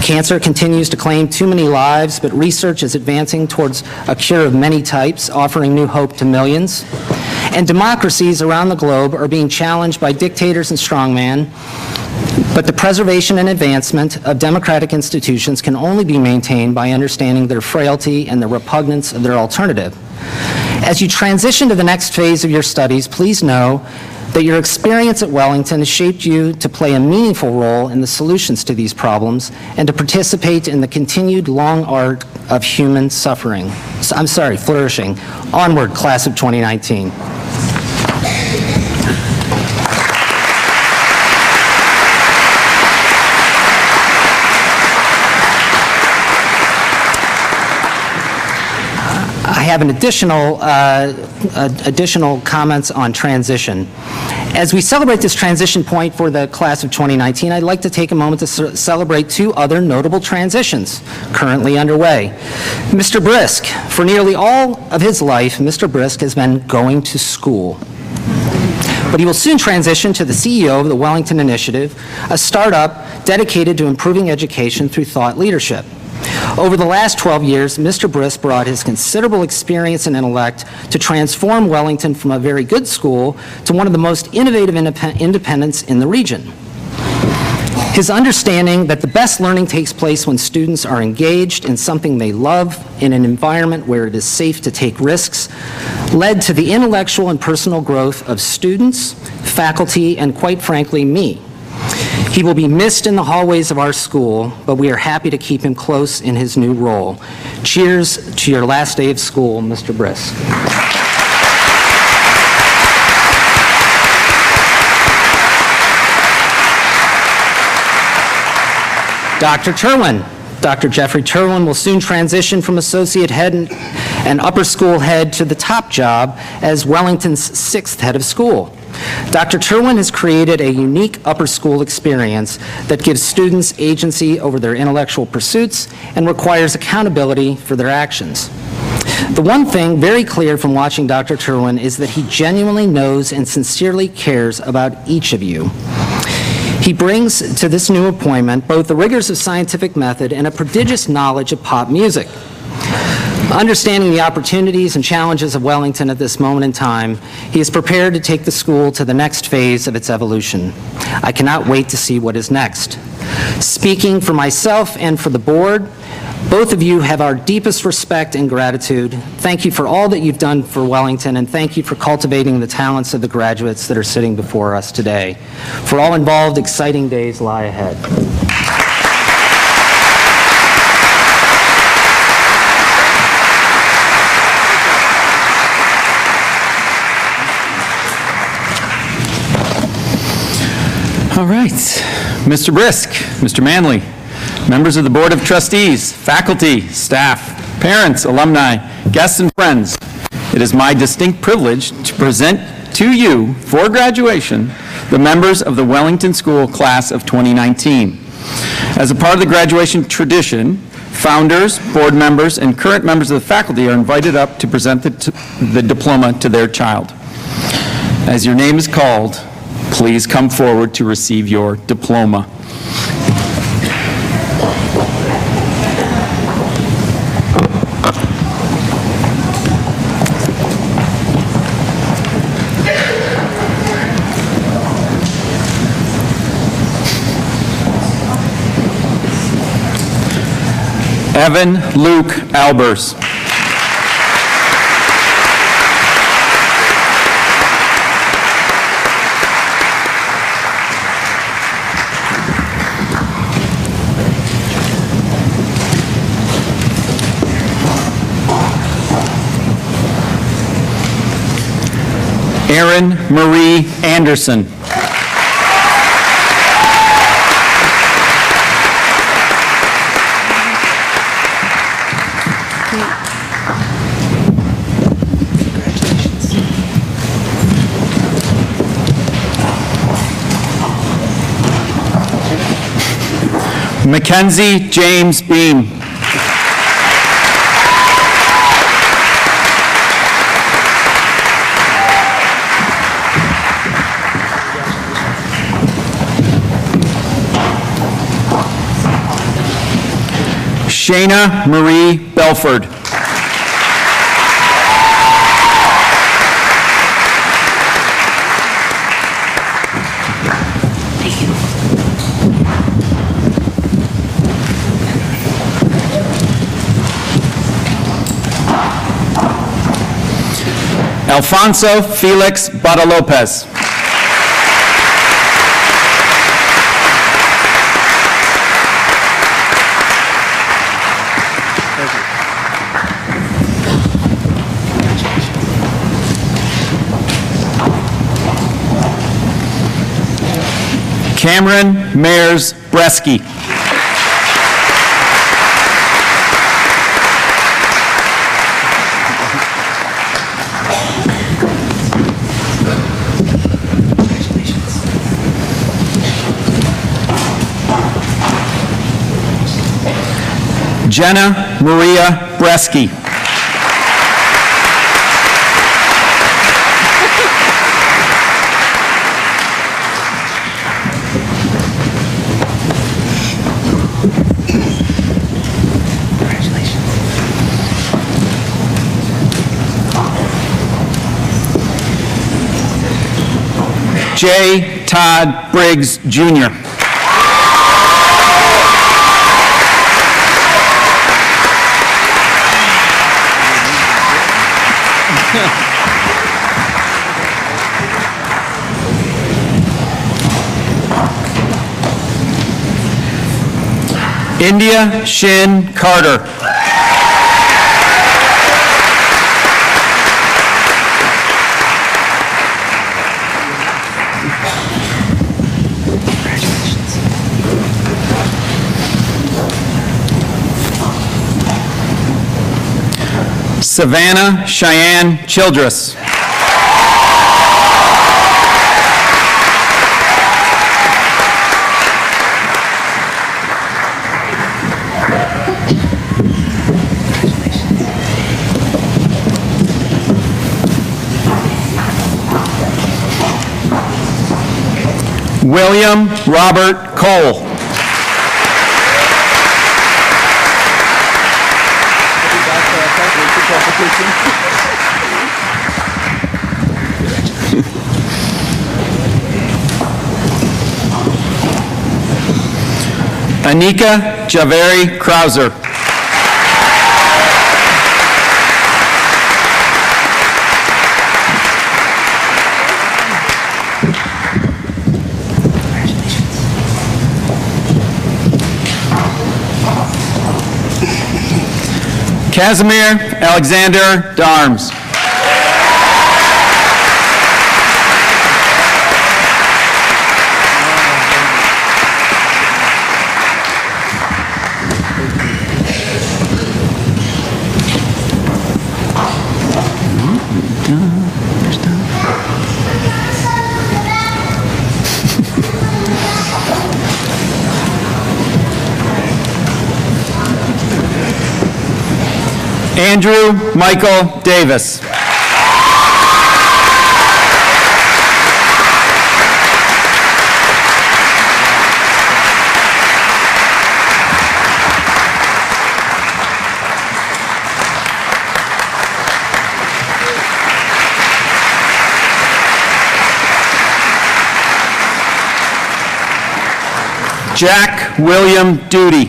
Cancer continues to claim too many lives, but research is advancing towards a cure of many types, offering new hope to millions. And democracies around the globe are being challenged by dictators and strongmen, but the preservation and advancement of democratic institutions can only be maintained by understanding their frailty and the repugnance of their alternative. As you transition to the next phase of your studies, please know that your experience at Wellington has shaped you to play a meaningful role in the solutions to these problems and to participate in the continued long arc of human flourishing. Onward, class of 2019. have an additional comments on transition. As we celebrate this transition point for the class of 2019, I'd like to take a moment to celebrate two other notable transitions currently underway. Mr. Brisk, for nearly all of his life, Mr. Brisk has been going to school. But he will soon transition to the CEO of the Wellington Initiative, a startup dedicated to improving education through thought leadership. Over the last 12 years, Mr. Brisk brought his considerable experience and intellect to transform Wellington from a very good school to one of the most innovative independents in the region. His understanding that the best learning takes place when students are engaged in something they love in an environment where it is safe to take risks led to the intellectual and personal growth of students, faculty, and quite frankly, me. He will be missed in the hallways of our school, but we are happy to keep him close in his new role. Cheers to your last day of school, Mr. Brisk. Dr. Terwin. Dr. Jeffrey Terwin will soon transition from associate head and upper school head to the top job as Wellington's sixth head of school. Dr. Terwin has created a unique upper school experience that gives students agency over their intellectual pursuits and requires accountability for their actions. The one thing very clear from watching Dr. Terwin is that he genuinely knows and sincerely cares about each of you. He brings to this new appointment both the rigors of scientific method and a prodigious knowledge of pop music. Understanding the opportunities and challenges of Wellington at this moment in time, he is prepared to take the school to the next phase of its evolution. I cannot wait to see what is next. Speaking for myself and for the board, both of you have our deepest respect and gratitude. Thank you for all that you've done for Wellington, and thank you for cultivating the talents of the graduates that are sitting before us today. For all involved, exciting days lie ahead. All right, Mr. Brisk, Mr. Manley, members of the Board of Trustees, faculty, staff, parents, alumni, guests, and friends, it is my distinct privilege to present to you for graduation the members of the Wellington School Class of 2019. As a part of the graduation tradition, founders, board members, and current members of the faculty are invited up to present the diploma to their child. As your name is called, please come forward to receive your diploma. Evan Luke Albers. Erin Marie Anderson. Mackenzie James Beam. Shayna Marie Belford. Alfonso Felix Bada Lopez. Cameron Mayers Bresky. Jenna Maria Bresky. J. Todd Briggs, Jr. India Shin Carter. Savannah Cheyenne Childress. William Robert Cole. Anika Javeri Krauser. Casimir Alexander Darms. Andrew Michael Davis. Jack William Duty.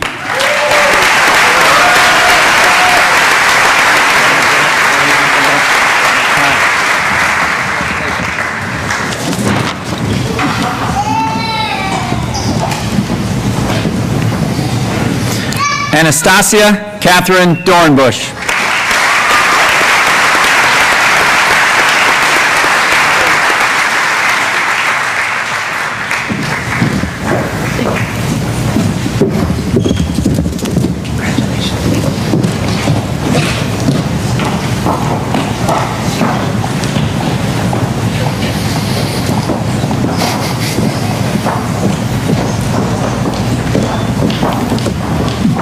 Anastasia Catherine Dornbush.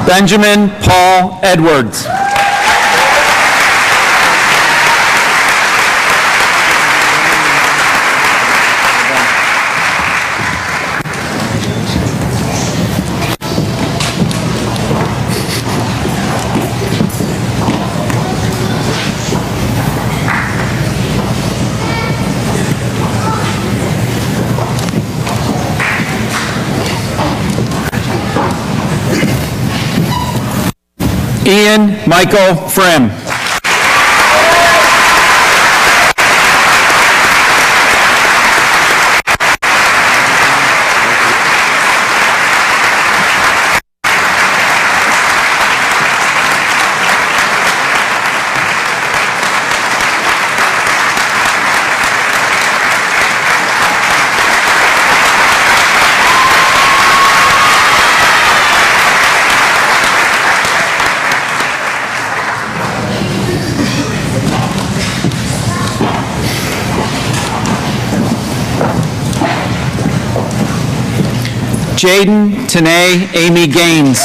Benjamin Paul Edwards. Ian Michael Frimm. Jaden Tanae Amy Gaines.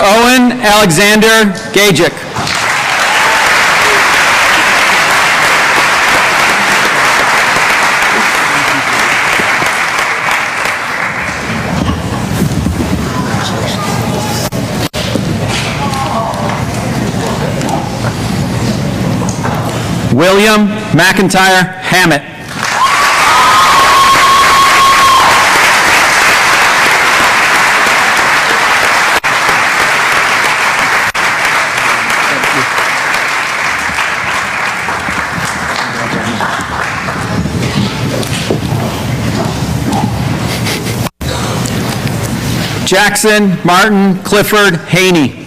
Owen Alexander Gajic. William McIntyre Hammett. Jackson Martin Clifford Haney.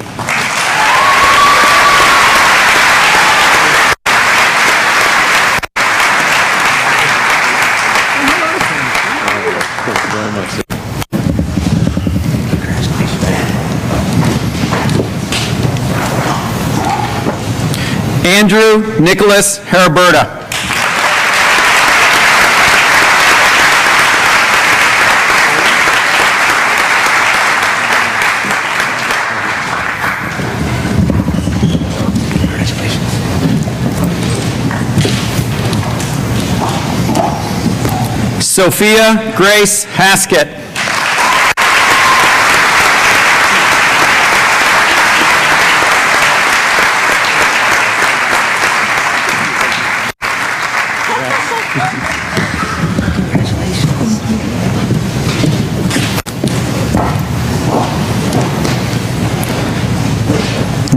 Andrew Nicholas Heriberta. Sophia Grace Haskett.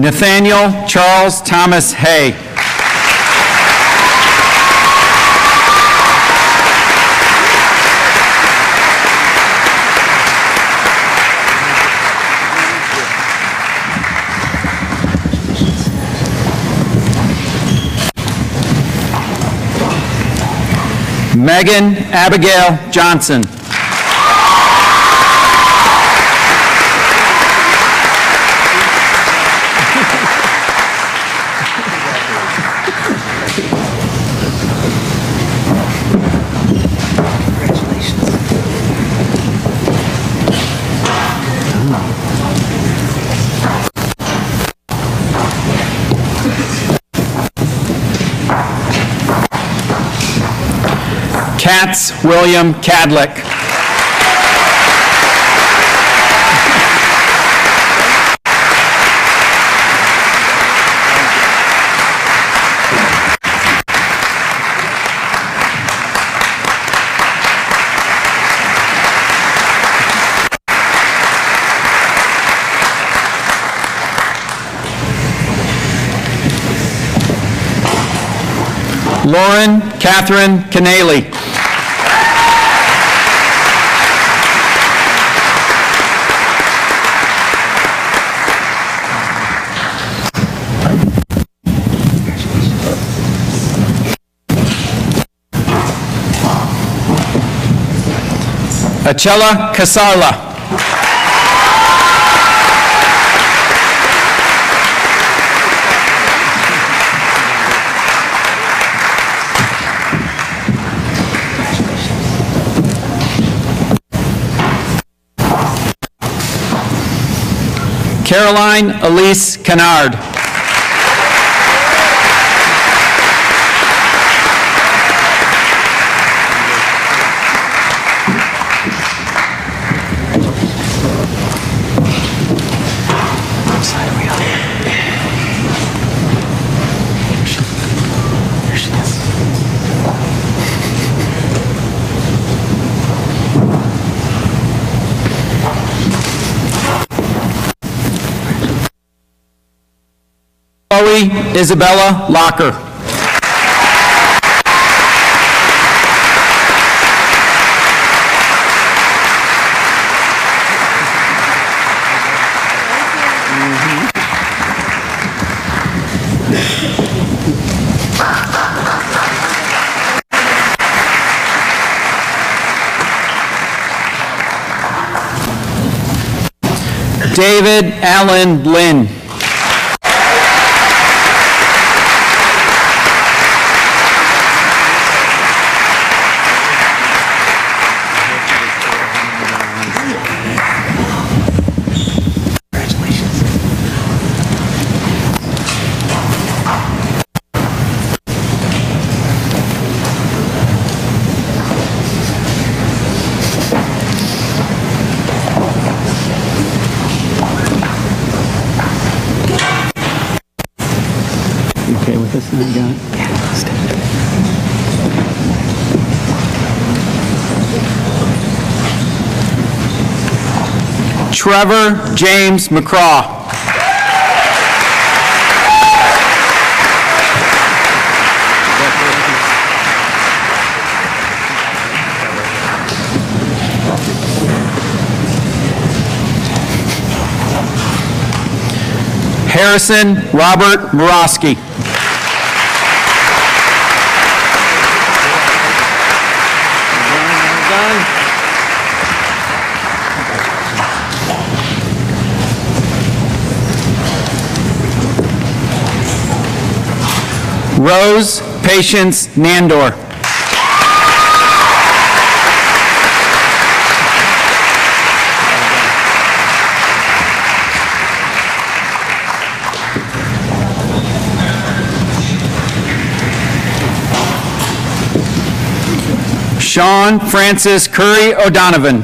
Nathaniel Charles Thomas Hay. Megan Abigail Johnson. Katz William Cadlick. Lauren Catherine Canale. Acella Casarla. Caroline Elise Kennard. Chloe Isabella Locker. David Allen Lynn. this now, you got it? Trevor James McCraw. Harrison Robert Morosky. Rose Patience Nandor. Sean Francis Curry O'Donovan.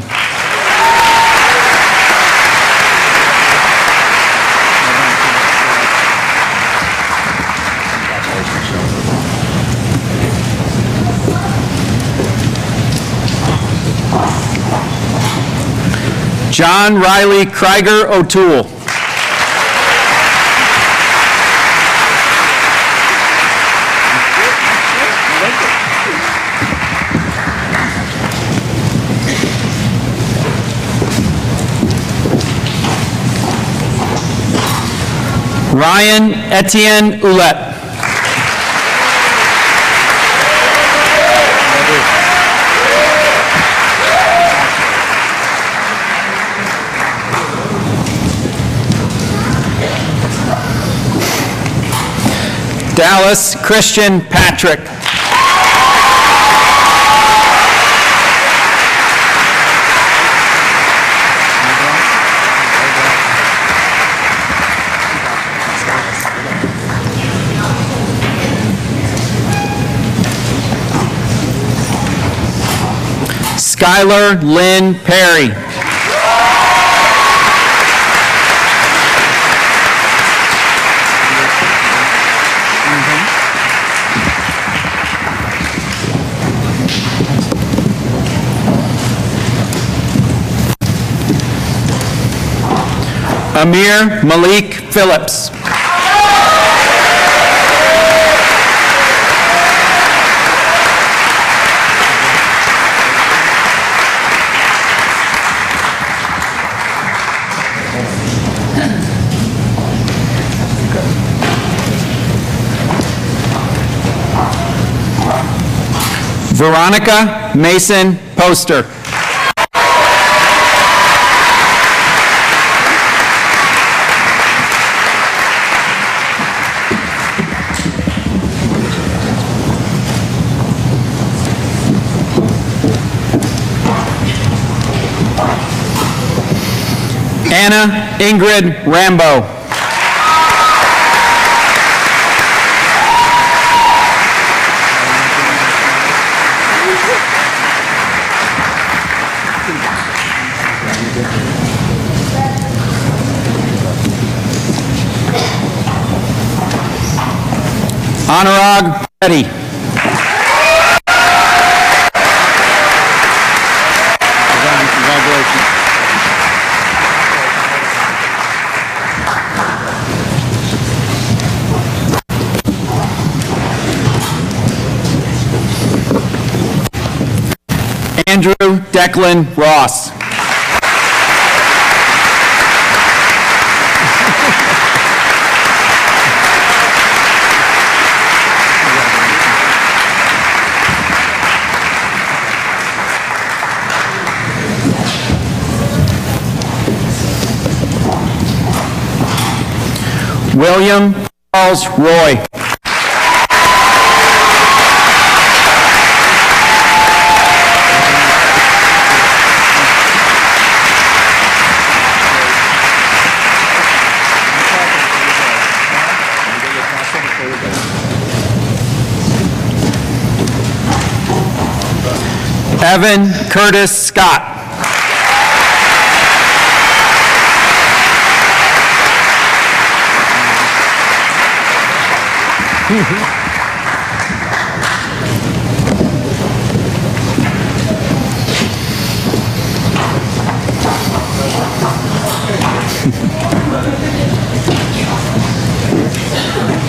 John Riley Krieger O'Toole. Ryan Etienne Ouellette. Dallas Christian Patrick. Skylar Lynn Perry. Amir Malik Phillips. Veronica Mason Poster. Anna Ingrid Rambo. Anurag Reddy. Congratulations. Andrew Declan Ross. William Charles Roy. Evan Curtis Scott.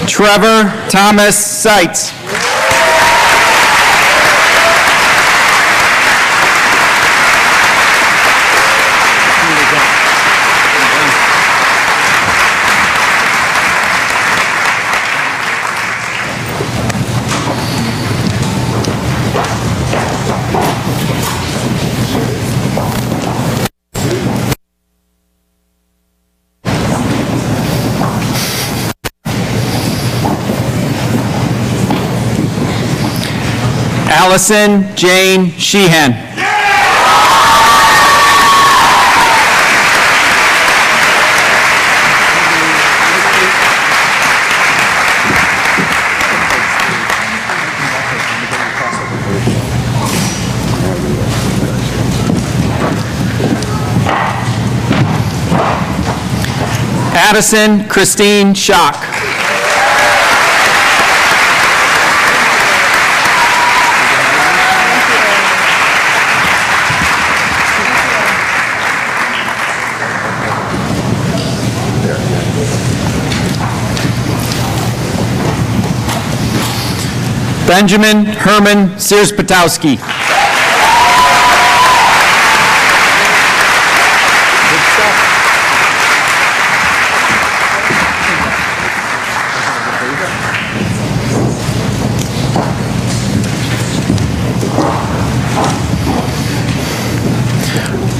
Trevor Thomas Seitz. Allison Jane Sheehan. Addison Christine Schock. Benjamin Herman Sears-Patowski.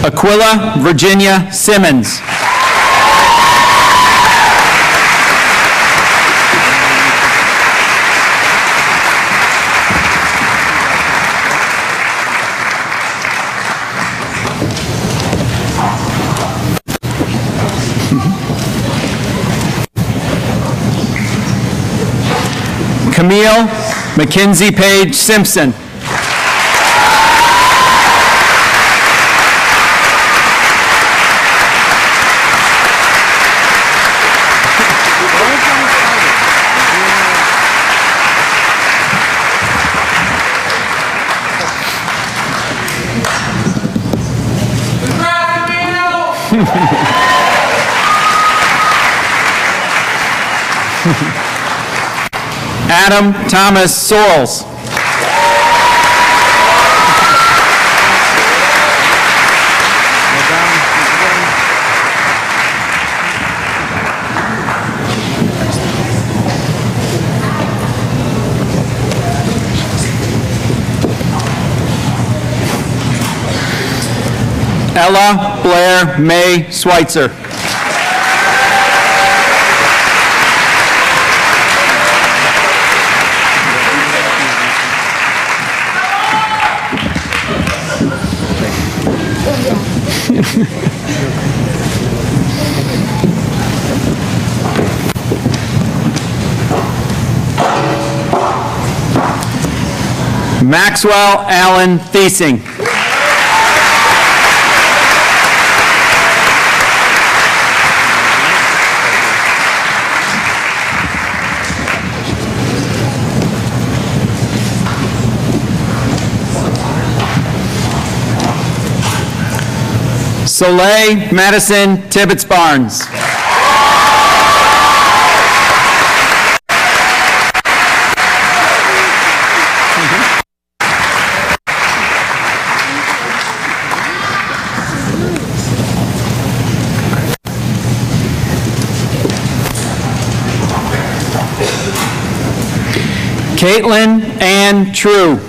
Aquila Virginia Simmons. Camille Mackenzie Page Simpson. Adam Thomas Sorrells. Ella Blair May Schweitzer. Maxwell Allen Thiesing. Soleil Madison Tibbetts Barnes. Caitlin Ann True.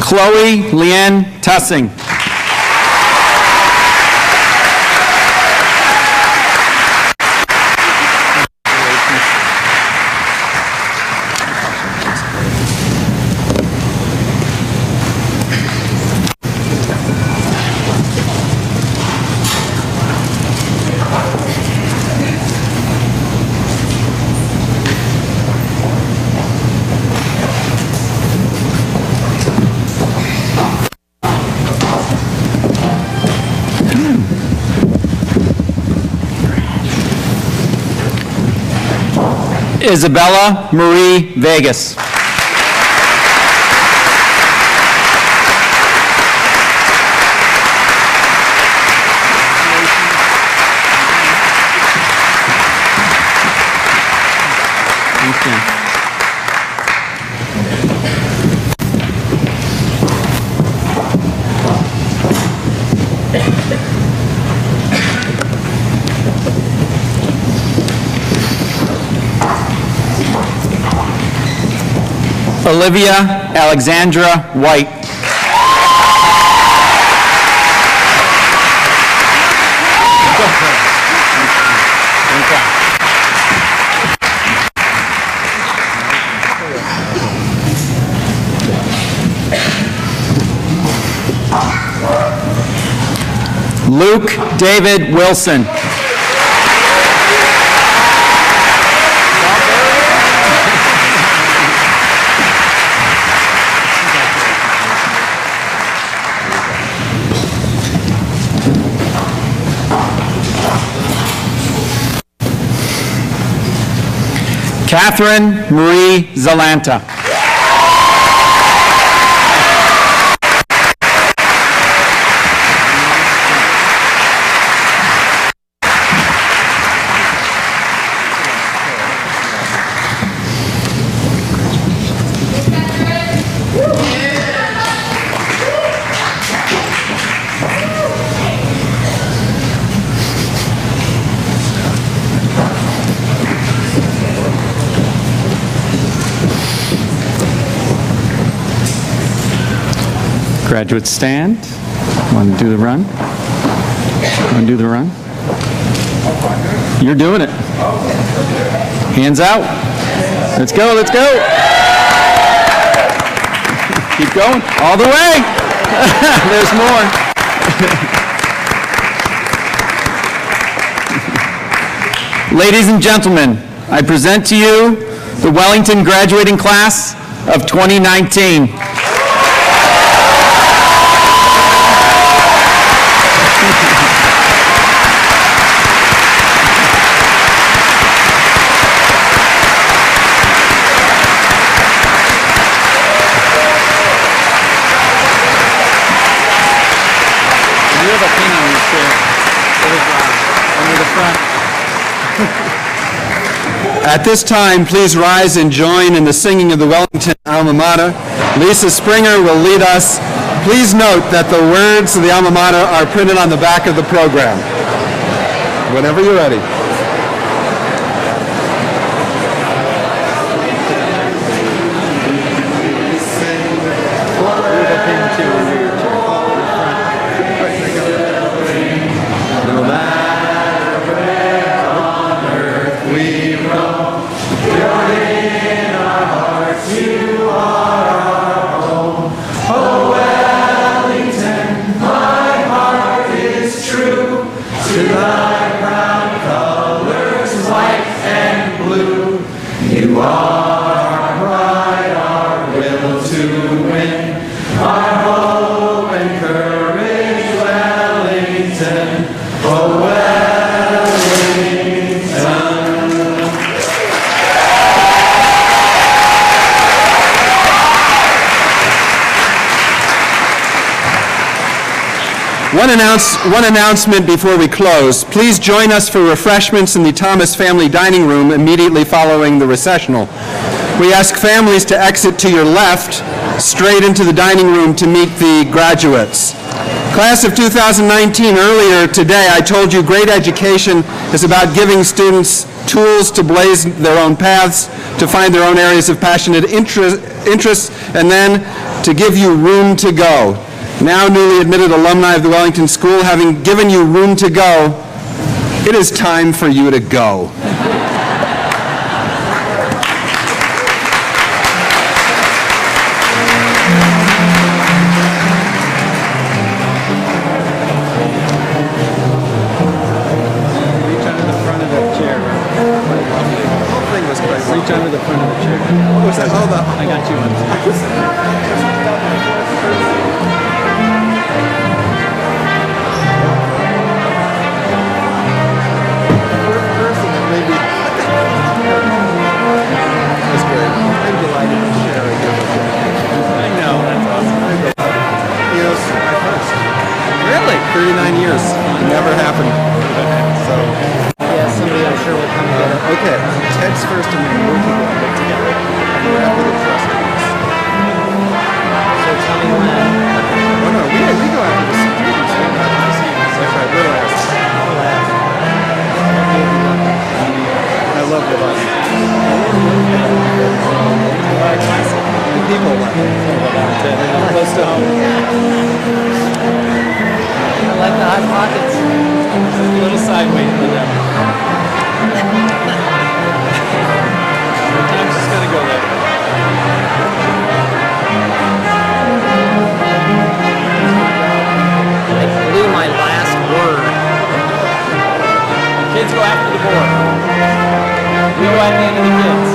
Chloe Leanne Tussing. Isabella Marie Vegas. Olivia Alexandra White. Luke David Wilson. Catherine Marie Zalanta. Graduates stand. Want to do the run? Want to do the run? You're doing it. Hands out. Let's go, let's go. Keep going, all the way. There's more. Ladies and gentlemen, I present to you the Wellington graduating class of 2019. At this time, please rise and join in the singing of the Wellington alma mater. Lisa Springer will lead us. Please note that the words of the alma mater are printed on the back of the program. Whenever you're ready. One announcement before we close. Please join us for refreshments in the Thomas Family Dining Room immediately following the recessional. We ask families to exit to your left, straight into the dining room to meet the graduates. Class of 2019, earlier today I told you great education is about giving students tools to blaze their own paths, to find their own areas of passionate interests, and then to give you room to go. Now newly admitted alumni of the Wellington School, having given you room to go, it is time for you to go. Reach under the front of the chair. Reach under the front of the chair. Hold up. I got you one. 39 years. It never happened. So, Yeah, somebody I'm sure will come together. okay, Ted's first and then we'll keep it together. And we're after the trustees. So tell me when. Oh no, we go after the students. We go after the students. Okay, we're last. I love the bus. The people left. Close to home. I like the hot pockets. A little sideways for them. I'm just gonna go there. I blew my last word. Kids go after the board. We go at the end of the kids.